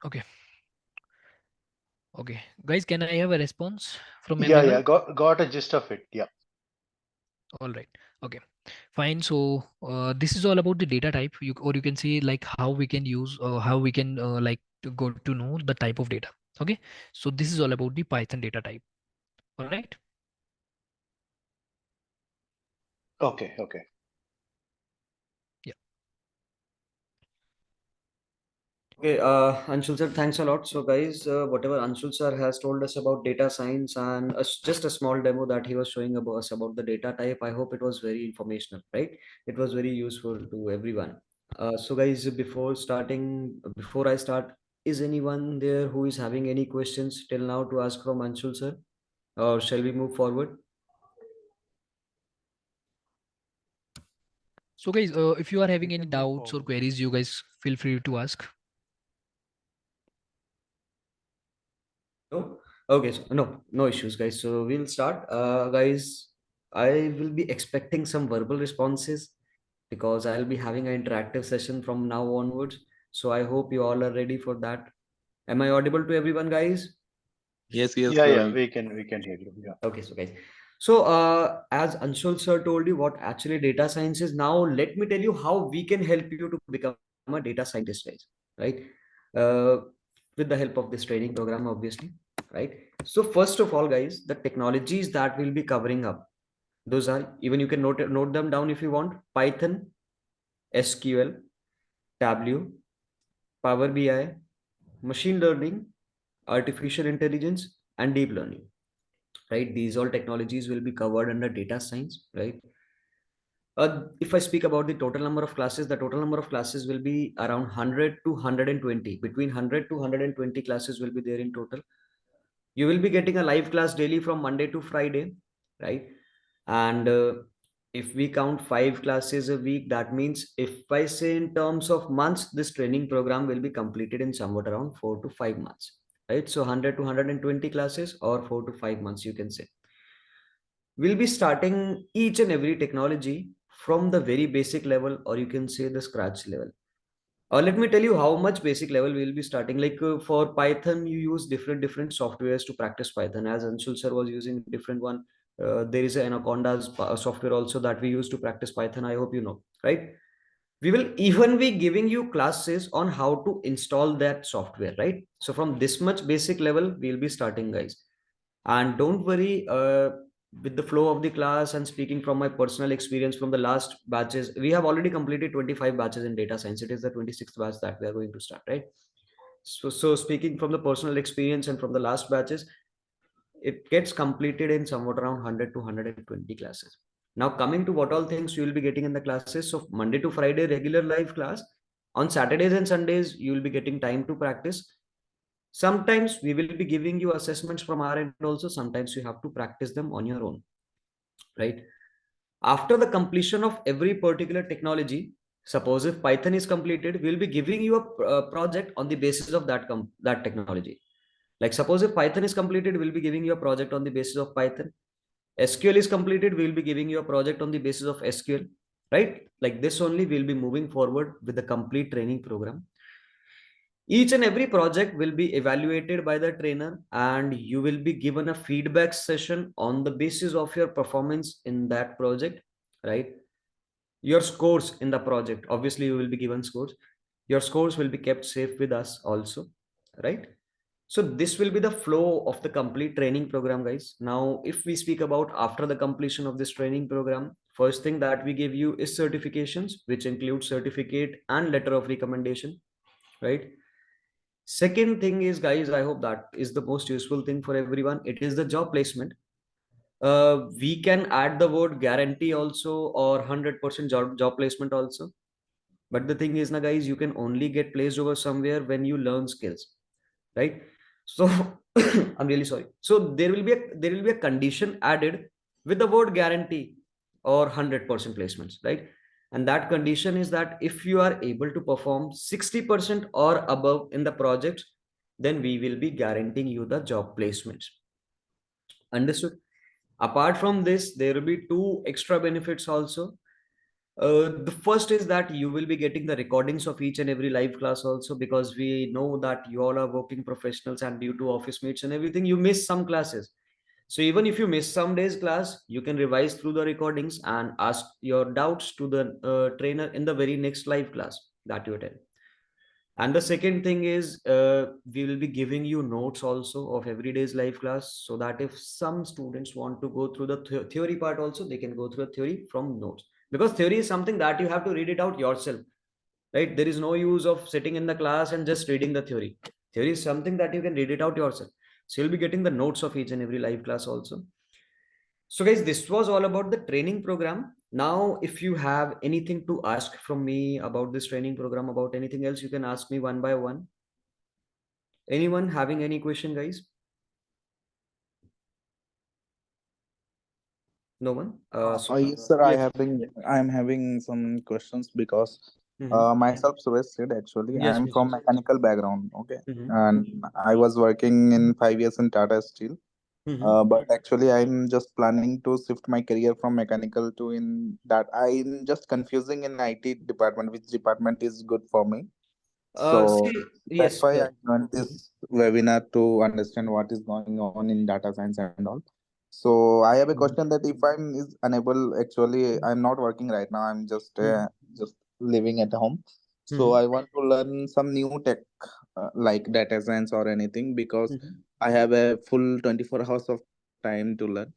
okay, okay, guys, can I have a response from Yeah, everyone? yeah, got a gist of it. Yeah. All right, okay, fine. So this is all about the data type, or you can say like how we can use, how we can like to go to know the type of data. Okay, so this is all about the Python data type. All right. Okay, okay. Yeah. Okay, Anshul sir, thanks a lot. So guys, whatever Anshul sir has told us about data science and just a small demo that he was showing about us about the data type, I hope it was very informational, right? It was very useful to everyone. So guys, before I start, is anyone there who is having any questions till now to ask from Anshul sir? Or shall we move forward? So guys, if you are having any can move doubts or forward. queries, you guys feel free to ask. No? Okay, so no issues, guys. So we'll start. Guys, I will be expecting some verbal responses because I'll be having an interactive session from now onwards. So I hope you all are ready for that. Am I audible to everyone, guys? Yes, yes, Yeah, yeah, Praveen. we can hear you. Yeah. Okay, so guys. So as Anshul sir told you what actually data science is, now let me tell you how we can help you to become a data scientist, guys. Right? Uh, with the help of this training program, obviously. Right? So first of all, guys, the technologies that we'll be covering up, those are, even you can note them down if you want: Python, SQL, Tableau, Power BI, machine learning, artificial intelligence, and deep learning. Right? These all technologies will be covered under data science. Right? If I speak about the total number of classes, the total number of classes will be around 100 to 120. Between 100 to 120 classes will be there in total. You will be getting a live class daily from Monday to Friday, right? And if we count 5 classes a week, that means if I say in terms of months, this training program will be completed in somewhat around 4 to 5 months, right? So 100 to 120 classes or 4 to 5 months, you can say. We'll be starting each and every technology from the very basic level, or you can say the scratch level. Let me tell you how much basic level we'll be starting. Like for Python, you use different softwares to practice Python. As Anshul sir was using different one, there is an Anaconda's software also that we use to practice Python. I hope you know, right? We will even be giving you classes on how to install that software, right? So from this much basic level, we'll be starting, guys. And don't worry, with the flow of the class and speaking from my personal experience from the last batches, we have already completed 25 batches in data science. It is the 26th batch that we are going to start, right? So speaking from the personal experience and from the last batches, it gets completed in somewhat around 100 to 120 classes. Now coming to what all things you will be getting in the classes. So Monday to Friday, regular live class. On Saturdays and Sundays, you will be getting time to practice. Sometimes we will be giving you assessments from our end also. Sometimes you have to practice them on your own, right? After the completion of every particular technology, suppose if Python is completed, we'll be giving you a project on the basis of that technology. Like suppose if Python is completed, we'll be giving you a project on the basis of Python. SQL is completed, we'll be giving you a project on the basis of SQL, right? Like this only we'll be moving forward with the complete training program. Each and every project will be evaluated by the trainer, and you will be given a feedback session on the basis of your performance in that project, right? Your scores in the project, obviously you will be given scores. Your scores will be kept safe with us also, right? So this will be the flow of the complete training program, guys. Now, if we speak about after the completion of this training program, first thing that we give you is certifications, which include certificate and letter of recommendation, right? Second thing is, guys, I hope that is the most useful thing for everyone. It is the job placement. We can add the word guarantee also, or 100% job placement also. But the thing is, na guys, you can only get placed over somewhere when you learn skills, right? So I'm really sorry. So there will be a condition added with the word guarantee or 100% placements, right? And that condition is that if you are able to perform 60% or above in the project, then we will be guaranteeing you the job placements. Understood? Apart from this, there will be two extra benefits also. The first is that you will be getting the recordings of each and every live class also, because we know that you all are working professionals and due to office mates and everything, you miss some classes. So even if you miss some days class, you can revise through the recordings and ask your doubts to the trainer in the very next live class that you attend. And the second thing is, we will be giving you notes also of every day's live class, so that if some students want to go through the theory part also, they can go through the theory from notes. Because theory is something that you have to read it out yourself, right? There is no use of sitting in the class and just reading the theory. Theory is something that you can read it out yourself. So you'll be getting the notes of each and every live class also. So guys, this was all about the training program. Now, if you have anything to ask from me about this training program, about anything else, you can ask me one by one. Anyone having any question, guys? No one? Yes, sir. Yes. I'm having some questions because Mhm. myself, Suresh said actually, Yes, I'm please. from mechanical background. Okay, Mhm. and I was working in 5 years in Tata Steel. Mhm. But actually, I'm just planning to shift my career from mechanical to in that. I'm just confusing in IT department, which department is good for me. So See, that's yes. why I joined this webinar to understand what is going on in data science and all. So I have a Mhm. question that if I'm is unable, actually I'm not working right now. I'm just living at home. So Mhm. I want to learn some new tech like data science or anything because Mhm. I have a full 24 hours of time to learn.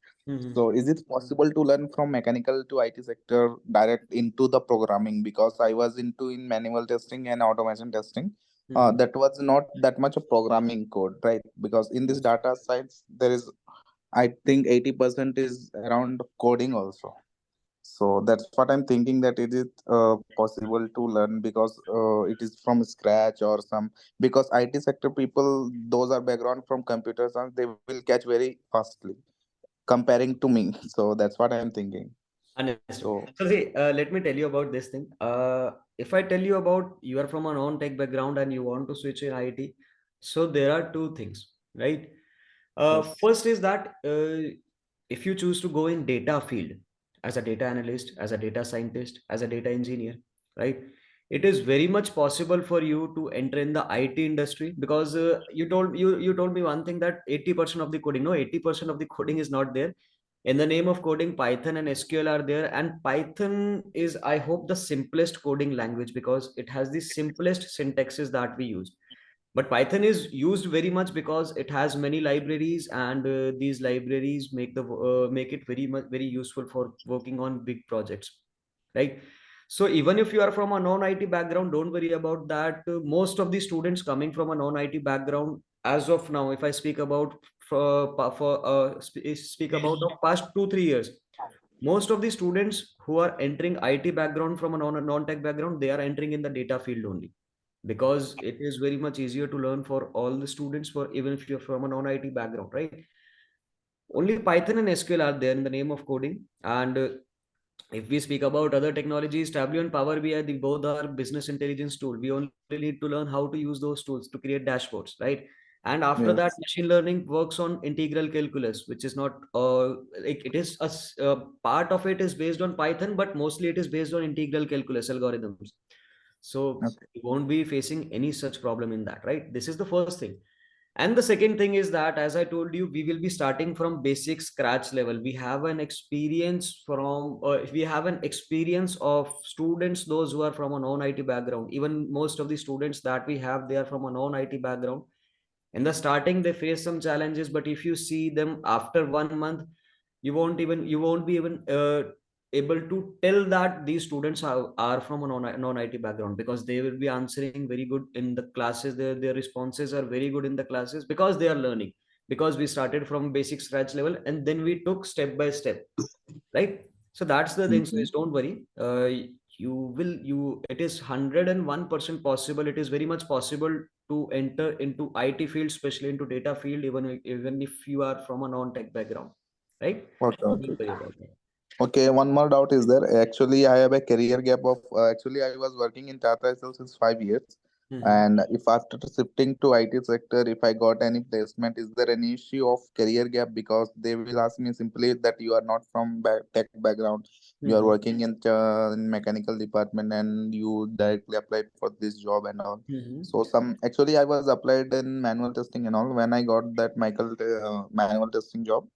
So is Mhm. it possible to learn from mechanical to IT sector direct into the programming? Because I was into in manual testing and automation testing. Mhm. That was not that much of programming code, right? Because in this Yes. data science, there is, I think 80% is around coding also. So that's what I'm thinking that it is possible to learn because it is from scratch or some, because IT sector people, those are background from computer science, they will catch very fastly comparing to me. So that's what I'm thinking. Understood. So So see, let me tell you about this thing. If I tell you about you are from a non-tech background and you want to switch in IT, so there are two things, right? yes. First is that if you choose to go in data field as a data analyst, as a data scientist, as a data engineer, right? It is very much possible for you to enter in the IT industry because you told me one thing that 80% of the coding, no, 80% of the coding is not there. In the name of coding, Python and SQL are there, and Python is, I hope, the simplest coding language because it has the simplest syntaxes that we use. But Python is used very much because it has many libraries, and these libraries make it very useful for working on big projects, right? So even if you are from a non-IT background, don't worry about that. Most of the students coming from a non-IT background, as of now, if I speak about speak about the past 2 3 years, most of the students who are entering IT background from a non-tech background, they are entering in the data field only because it is very much easier to learn for all the students, for even if you're from a non-IT background, right? Only Python and SQL are there in the name of coding. And if we speak about other technologies, Tableau and Power BI, they both are business intelligence tool. We only need to learn how to use those tools to create dashboards, right? And after that, Yes. machine learning works on integral calculus, which is not like it is part of it is based on Python, but mostly it is based on integral calculus algorithms. So Okay. you won't be facing any such problem in that, right? This is the first thing. And the second thing is that, as I told you, we will be starting from basic scratch level. We have an experience of students, those who are from a non-IT background. Even most of the students that we have, they are from a non-IT background. In the starting, they face some challenges, but if you see them after 1 month, you won't be even able to tell that these students are from a non-IT background because they will be answering very good in the classes. Their responses are very good in the classes because they are learning, because we started from basic scratch level and then we took step by step, right? So that's the thing. So Mhm. is don't worry. You it is 101% possible. It is very much possible to enter into IT field, especially into data field, even if you are from a non-tech background, right? Okay, So okay. don't worry about that. Okay, one more doubt is there. Actually, I have a career gap of actually I was working in Tata Steel since 5 years. Mhm. And if after shifting to IT sector, if I got any placement, is there any issue of career gap? Because they will ask me simply that you are not from tech background, you are Mhm. working in mechanical department, and you directly applied for this job and all. Mhm. So some actually I was applied in manual testing and all. When I got that manual testing job,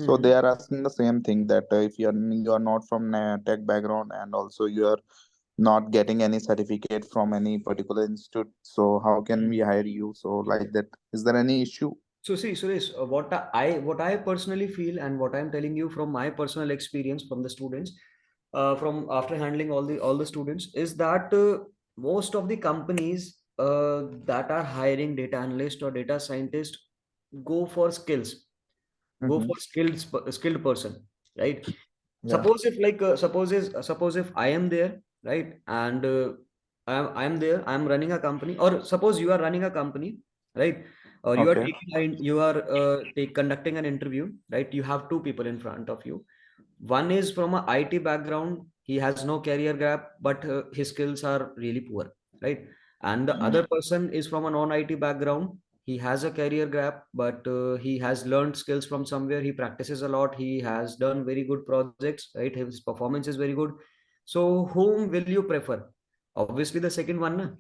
so they Mhm. are asking the same thing that if you are not from tech background and also you are not getting any certificate from any particular institute, so how can we Mhm. hire you? So like that, is there any issue? So see, Suresh, what I personally feel and what I'm telling you from my personal experience from the students, from after handling all the students, is that most of the companies that are hiring data analyst or data scientist go for skills, go Mm-hmm. for skilled person, right? Yeah. Suppose if I am there, right, and I'm there, I'm running a company, or suppose you are running a company, right, or you are Okay. taking conducting an interview, right? You have two people in front of you. one is from a IT background, he has no career gap, but his skills are really poor, right? And the other person is from a non-IT background, he has a career gap, but he has learned skills from somewhere, he practices a lot, he has done very good projects, right? His performance is very good. So whom will you prefer? Obviously the second one, na?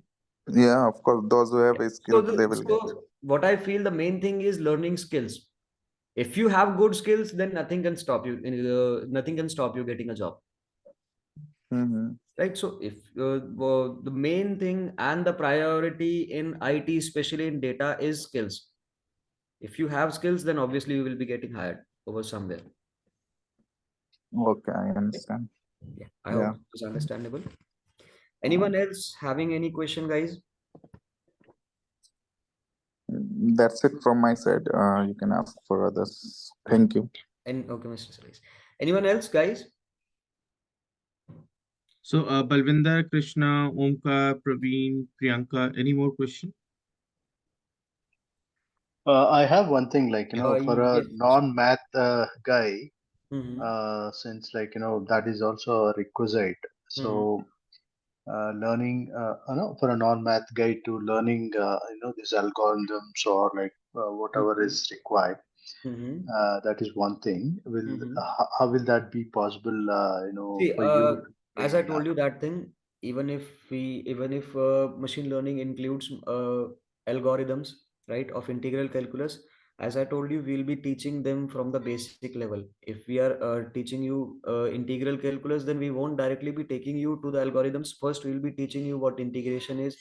Yeah, of course, those who have a So, skill, they will get. so what I feel the main thing is learning skills. If you have good skills, then nothing can stop you. Nothing can stop you getting a job, Mhm. right? So, if the main thing and the priority in IT, especially in data, is skills. If you have skills, then obviously you will be getting hired over somewhere. Okay, I understand. Yeah, I Yeah. hope it's understandable. Anyone else having any question, guys? That's it from my side. You can ask for others. Thank you. And okay, Mr. Salis. Anyone else, guys? So, Balvinder, Krishna, Omkar, Praveen, Priyanka, any more question? I have one thing, like, for a Yes. non-math guy, Mhm. since, like, that is also a requisite. So, learning, for a non-math guy to learning, these algorithms or like whatever Mhm. is required, Mhm. that is one thing. Mhm. How will that be possible, See, for you to as I train? told you that thing, even if machine learning includes algorithms, right, of integral calculus, as I told you, we'll be teaching them from the basic level. If we are teaching you integral calculus, then we won't directly be taking you to the algorithms. First, we'll be teaching you what integration is,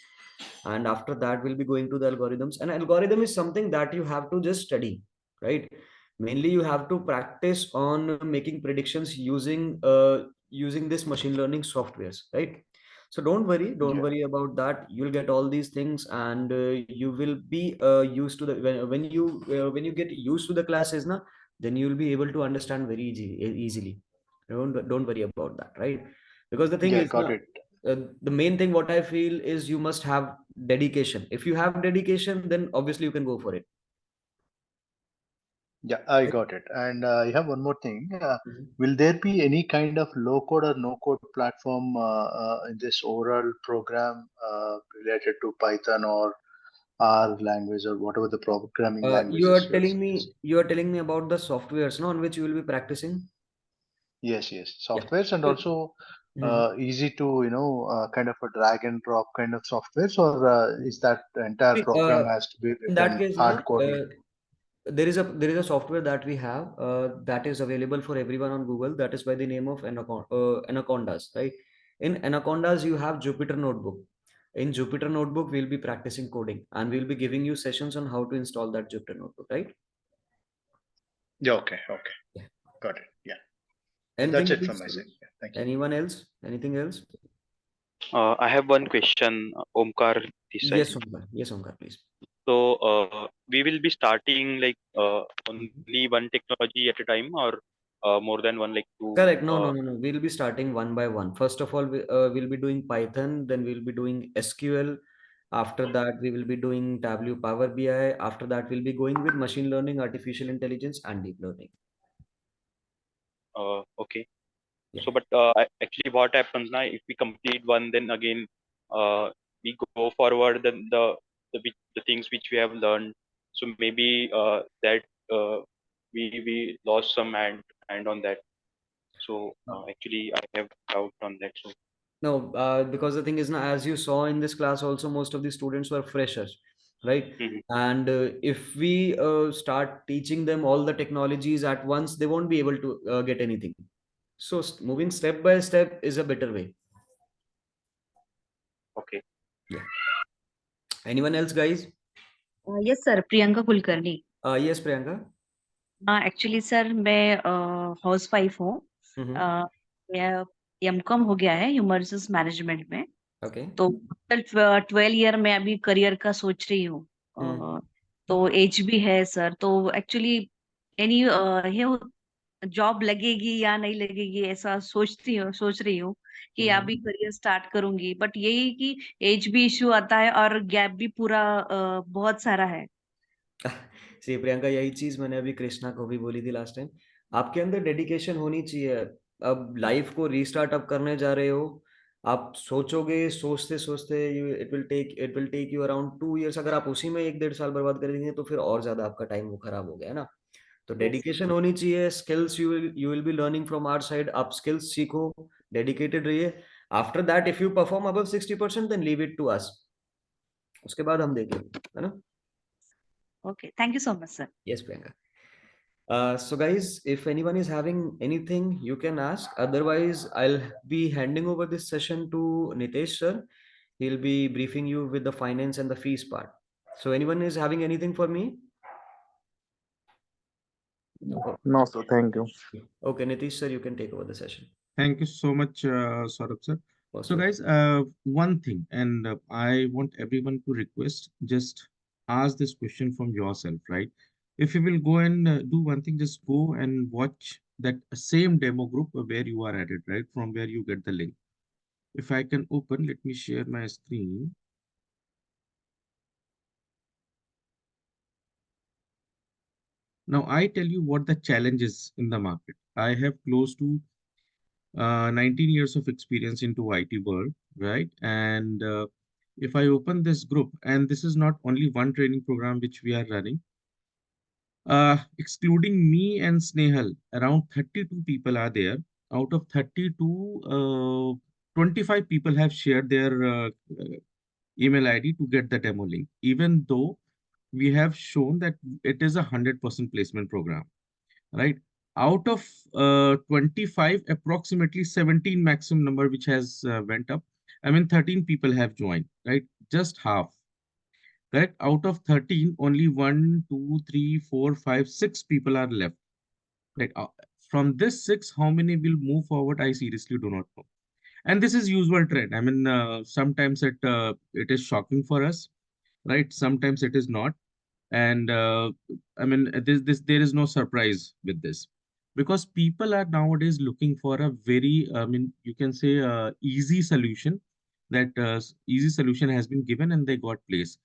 and after that, we'll be going to the algorithms. And algorithm is something that you have to just study, right? Mainly, you have to practice on making predictions using this machine learning softwares, right? So don't Yeah. worry about that. You'll get all these things, and you will be used to the when you get used to the classes, na, then you'll be able to understand very easily. Don't worry about that, right? Because the thing Yeah, is, got na, it. the main thing what I feel is you must have dedication. If you have dedication, then obviously you can go for it. Yeah, I Right? got it. And I have one more thing. Mhm. Will there be any kind of low code or no code platform in this overall program related to Python or R language or whatever the programming languages you are suggesting? You are telling me about the softwares, no, on which you will be practicing. Yes, yes. Yeah. Softwares and So, also mhm. easy to, kind of a drag and drop kind of softwares, or is that the entire See, program has to be in that written case, na, hard coding? there is a software that we have that is available for everyone on Google. That is by the name of Anacondas, right? In Anacondas, you have Jupyter Notebook. In Jupyter Notebook, we'll be practicing coding, and we'll be giving you sessions on how to install that Jupyter Notebook, right? Yeah, okay, okay. Yeah. Got it. Yeah. That's Anything it from else? my side. Yeah, thank you. Anyone else? Anything else? I have one question, Omkar this side. Yes, Omkar. Yes, Omkar, please. So we will be starting like only one technology at a time, or more than one, like two. Correct. No. We'll be starting one by one. First of all, we'll be doing Python, then we'll be doing SQL. After that, we will be doing Tableau Power BI. After that, we'll be going with machine learning, artificial intelligence, and deep learning. Okay. Yeah. So, but actually, what happens now if we complete one, then again we go forward, then the things which we have learned. So maybe that we lost some hand on that. So actually, I have doubt on that. So No, because the thing is, now, as you saw in this class, also most of the students were freshers, right? mhm. And if we start teaching them all the technologies at once, they won't be able to get anything. So moving step by step is a better way. Okay. Yeah. Anyone else, guys? Yes sir Priyanka Kulkarni Yes, Priyanka. Actually sir मैं house wife हूँ Mm-hmm. मेरा MCom हो गया है human management में Okay. तो 12 year में अभी करियर का सोच रही हूँ Mm-hmm. तो एज भी है सर तो एक्चुअली एनी ये जॉब लगेगी या नहीं लगेगी ऐसा सोच रही हूँ कि अभी करियर स्टार्ट करूंगी बट यही कि एज भी इश्यू आता है और गैप भी पूरा बहुत सारा है सी प्रियंका, यही चीज मैंने अभी कृष्णा को भी बोली थी लास्ट टाइम. आपके अंदर डेडिकेशन होनी चाहिए। अब लाइफ को रीस्टार्ट अप करने जा रहे हो, आप सोचोगे, सोचते सोचते it will take you around 2 years। अगर आप उसी में 1-1.5 साल बर्बाद कर देंगे तो फिर और ज्यादा आपका टाइम वो खराब हो गया है ना। तो डेडिकेशन होनी चाहिए। Skills you will be learning from our side. आप स्किल्स सीखो, डेडिकेटेड रहिए। After that if you perform above 60% then leave it to us, उसके बाद हम देखेंगे, है ना। Okay, thank you so much, sir. Yes Priyanka. So guys, if anyone is having anything, you can ask. Otherwise, I'll be handing over this session to Nitesh sir. He'll be briefing you with the finance and the fees part. So anyone is having anything for me? No. No, sir. Thank you. Okay, Nitish sir, you can take over the session. Thank you so much, Saurabh sir. Most So welcome. guys, one thing, and I want everyone to request, just ask this question from yourself, right? If you will go and do one thing, just go and watch that same demo group where you are at it, right? From where you get the link. If I can open, let me share my screen. Now I tell you what the challenge is in the market. I have close to 19 years of experience into IT world, right? And if I open this group, and this is not only one training program which we are running, excluding me and Snehal, around 32 people are there. Out of 32, 25 people have shared their email ID to get the demo link, even though we have shown that it is a 100% placement program, right? Out of 25, approximately 17 maximum number which has went up. I mean, 13 people have joined, right? Just half, correct? Out of 13, only 1, 2, 3, 4, 5, 6 people are left. Right? From this 6, how many will move forward? I seriously do not know. And this is usual trend. I mean, sometimes it is shocking for us, right? Sometimes it is not. And I mean, there is no surprise with this, because people are nowadays looking for a very, I mean, you can say, easy solution. That easy solution has been given and they got placed.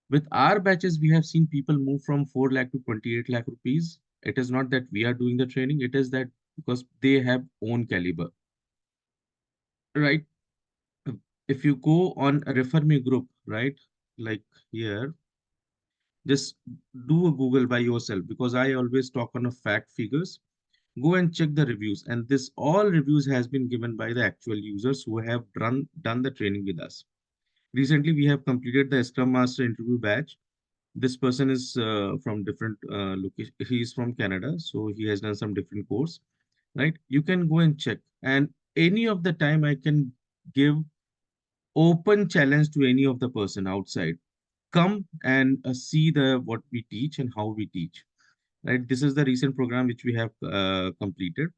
With our batches, we have seen people move from 4 lakh to 28 lakh rupees. It is not that we are doing the training, it is that because they have own caliber, right? If you go on a refer me group, right, like here, just do a Google by yourself, because I always talk on a fact figures. Go and check the reviews, and this all reviews has been given by the actual users who have done the training with us. Recently, we have completed the Scrum Master interview batch. This person is from different location. He is from Canada, so he has done some different course, right? You can go and check, and any of the time I can give open challenge to any of the person outside. Come and see the what we teach and how we teach, right? This is the recent program which we have completed.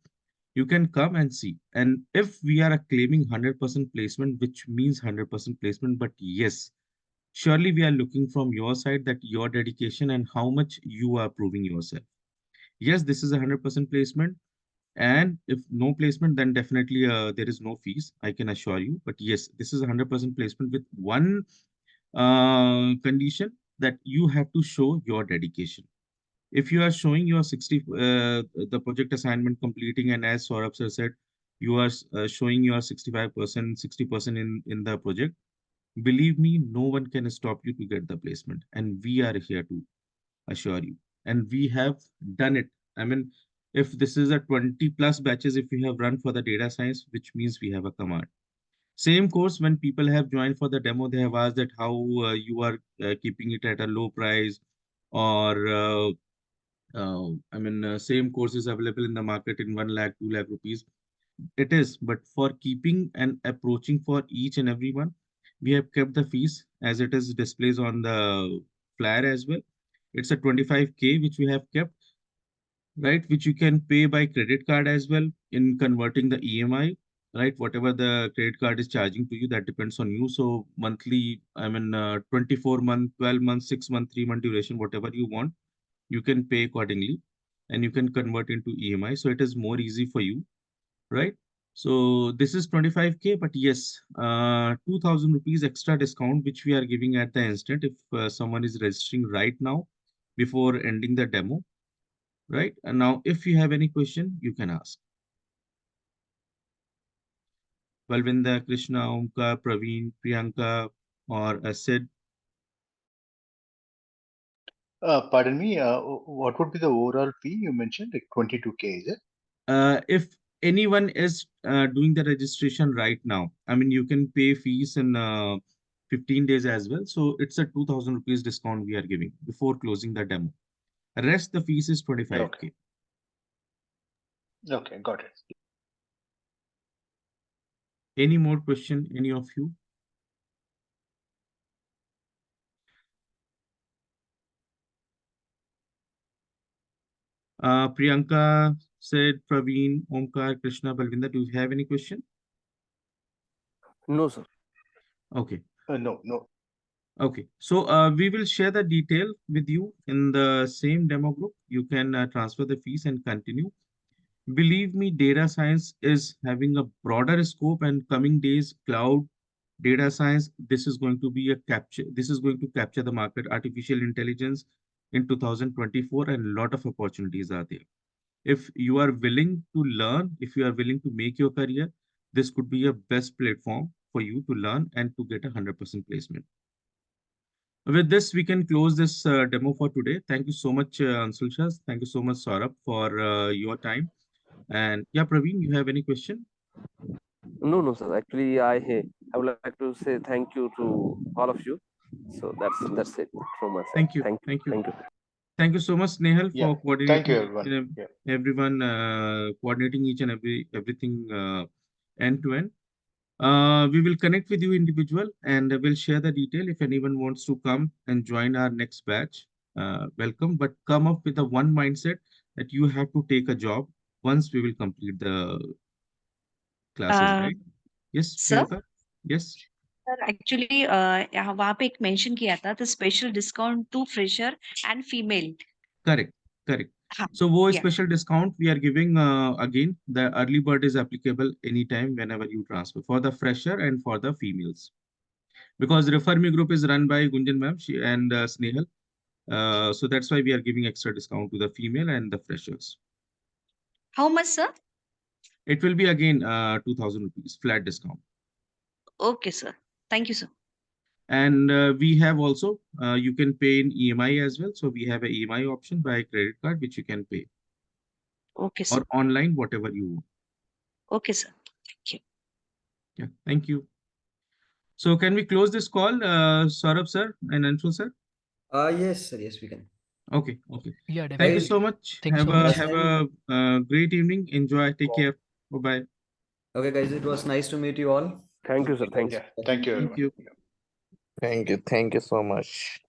You can come and see. And if we are claiming 100% placement, which means 100% placement, but yes, surely we are looking from your side that your dedication and how much you are proving yourself. Yes, this is a 100% placement. And if no placement, then definitely there is no fees, I can assure you. But yes, this is a 100% placement with one condition, that you have to show your dedication. If you are showing your 60, the project assignment completing, and as Saurabh sir said, you are showing your 65%, 60% in the project, believe me, no one can stop you to get the placement. And we are here to assure you. And we have done it. I mean, if this is a 20 plus batches, if we have run for the data science, which means we have a command. Same course, when people have joined for the demo, they have asked that how you are keeping it at a low price, or I mean, same course is available in the market in 1 lakh, 2 lakh rupees. It is, but for keeping and approaching for each and every one, we have kept the fees as it is displays on the flyer as well. It's a 25K which we have kept, right? Which you can pay by credit card as well in converting the EMI, right? Whatever the credit card is charging to you, that depends on you. So monthly, I mean, 24 month, 12 months, 6 month, 3 month duration, whatever you want, you can pay accordingly, and you can convert into EMI. So it is more easy for you, right? So this is 25K, but yes, 2000 rupees extra discount, which we are giving at the instant if someone is registering right now before ending the demo. right? And now, if you have any question, you can ask. Balvinda, Krishna, Omkar, Praveen, Priyanka, or Sid. Pardon me, what would be the overall fee you mentioned? Like 22K, is it? If anyone is doing the registration right now, I mean, you can pay fees in 15 days as well. So it's a 2,000 rupees discount we are giving before closing the demo. Rest the fees is 25K. Okay, got it. Any more question, any of you? Priyanka said, Praveen, Omkar, Krishna, Balvinda, do you have any question? No, sir. Okay. No. Okay. So we will share the detail with you in the same demo group. You can transfer the fees and continue. Believe me, data science is having a broader scope, and coming days, cloud, data science, this is going to be a capture. This is going to capture the market, artificial intelligence in 2024, and a lot of opportunities are there. If you are willing to learn, if you are willing to make your career, this could be a best platform for you to learn and to get a 100% placement. With this, we can close this demo for today. Thank you so much, Anshul Shah. Thank you so much, Saurabh, for your time. And yeah, Praveen, you have any question? No, sir. Actually, I would like to say thank you to all of you. So that's it from my side. Thank you. Thank you. Thank you so much, Snehal, Yeah. for coordinating. Thank you, everyone. Everyone coordinating each and everything end to end. We will connect with you individual and we'll share the detail. If anyone wants to come and join our next batch, welcome. But come up with a one mindset that you have to take a job once we will complete the classes, right? Yes, Sir? Priyanka? Yes. Sir actually वहाँ पे एक mention किया था the special discount to fresher and female Correct. So wo special discount we are giving again, the early bird is applicable anytime whenever you transfer for the fresher and for the females. Because Refer Me group is run by Gunjan ma'am and Snehal. So that's why we are giving extra discount to the female and the freshers. How much, sir? It will be again 2,000 rupees flat discount. Okay, sir. Thank you, sir. And we have also, you can pay in EMI as well. So we have an EMI option by credit card, which you can pay. Okay, sir. Or online, whatever you want. Okay, sir. Thank you. Yeah, thank you. So can we close this call, Saurabh sir and Anshul sir? Yes, sir. Yes, we can. Okay. Yeah, Thank you so much. Have a great evening. Enjoy. Take care. Bye-bye. Okay, guys, it was nice to meet you all. Thank you, sir. Thank you. Thank you, everyone. Thank you so much.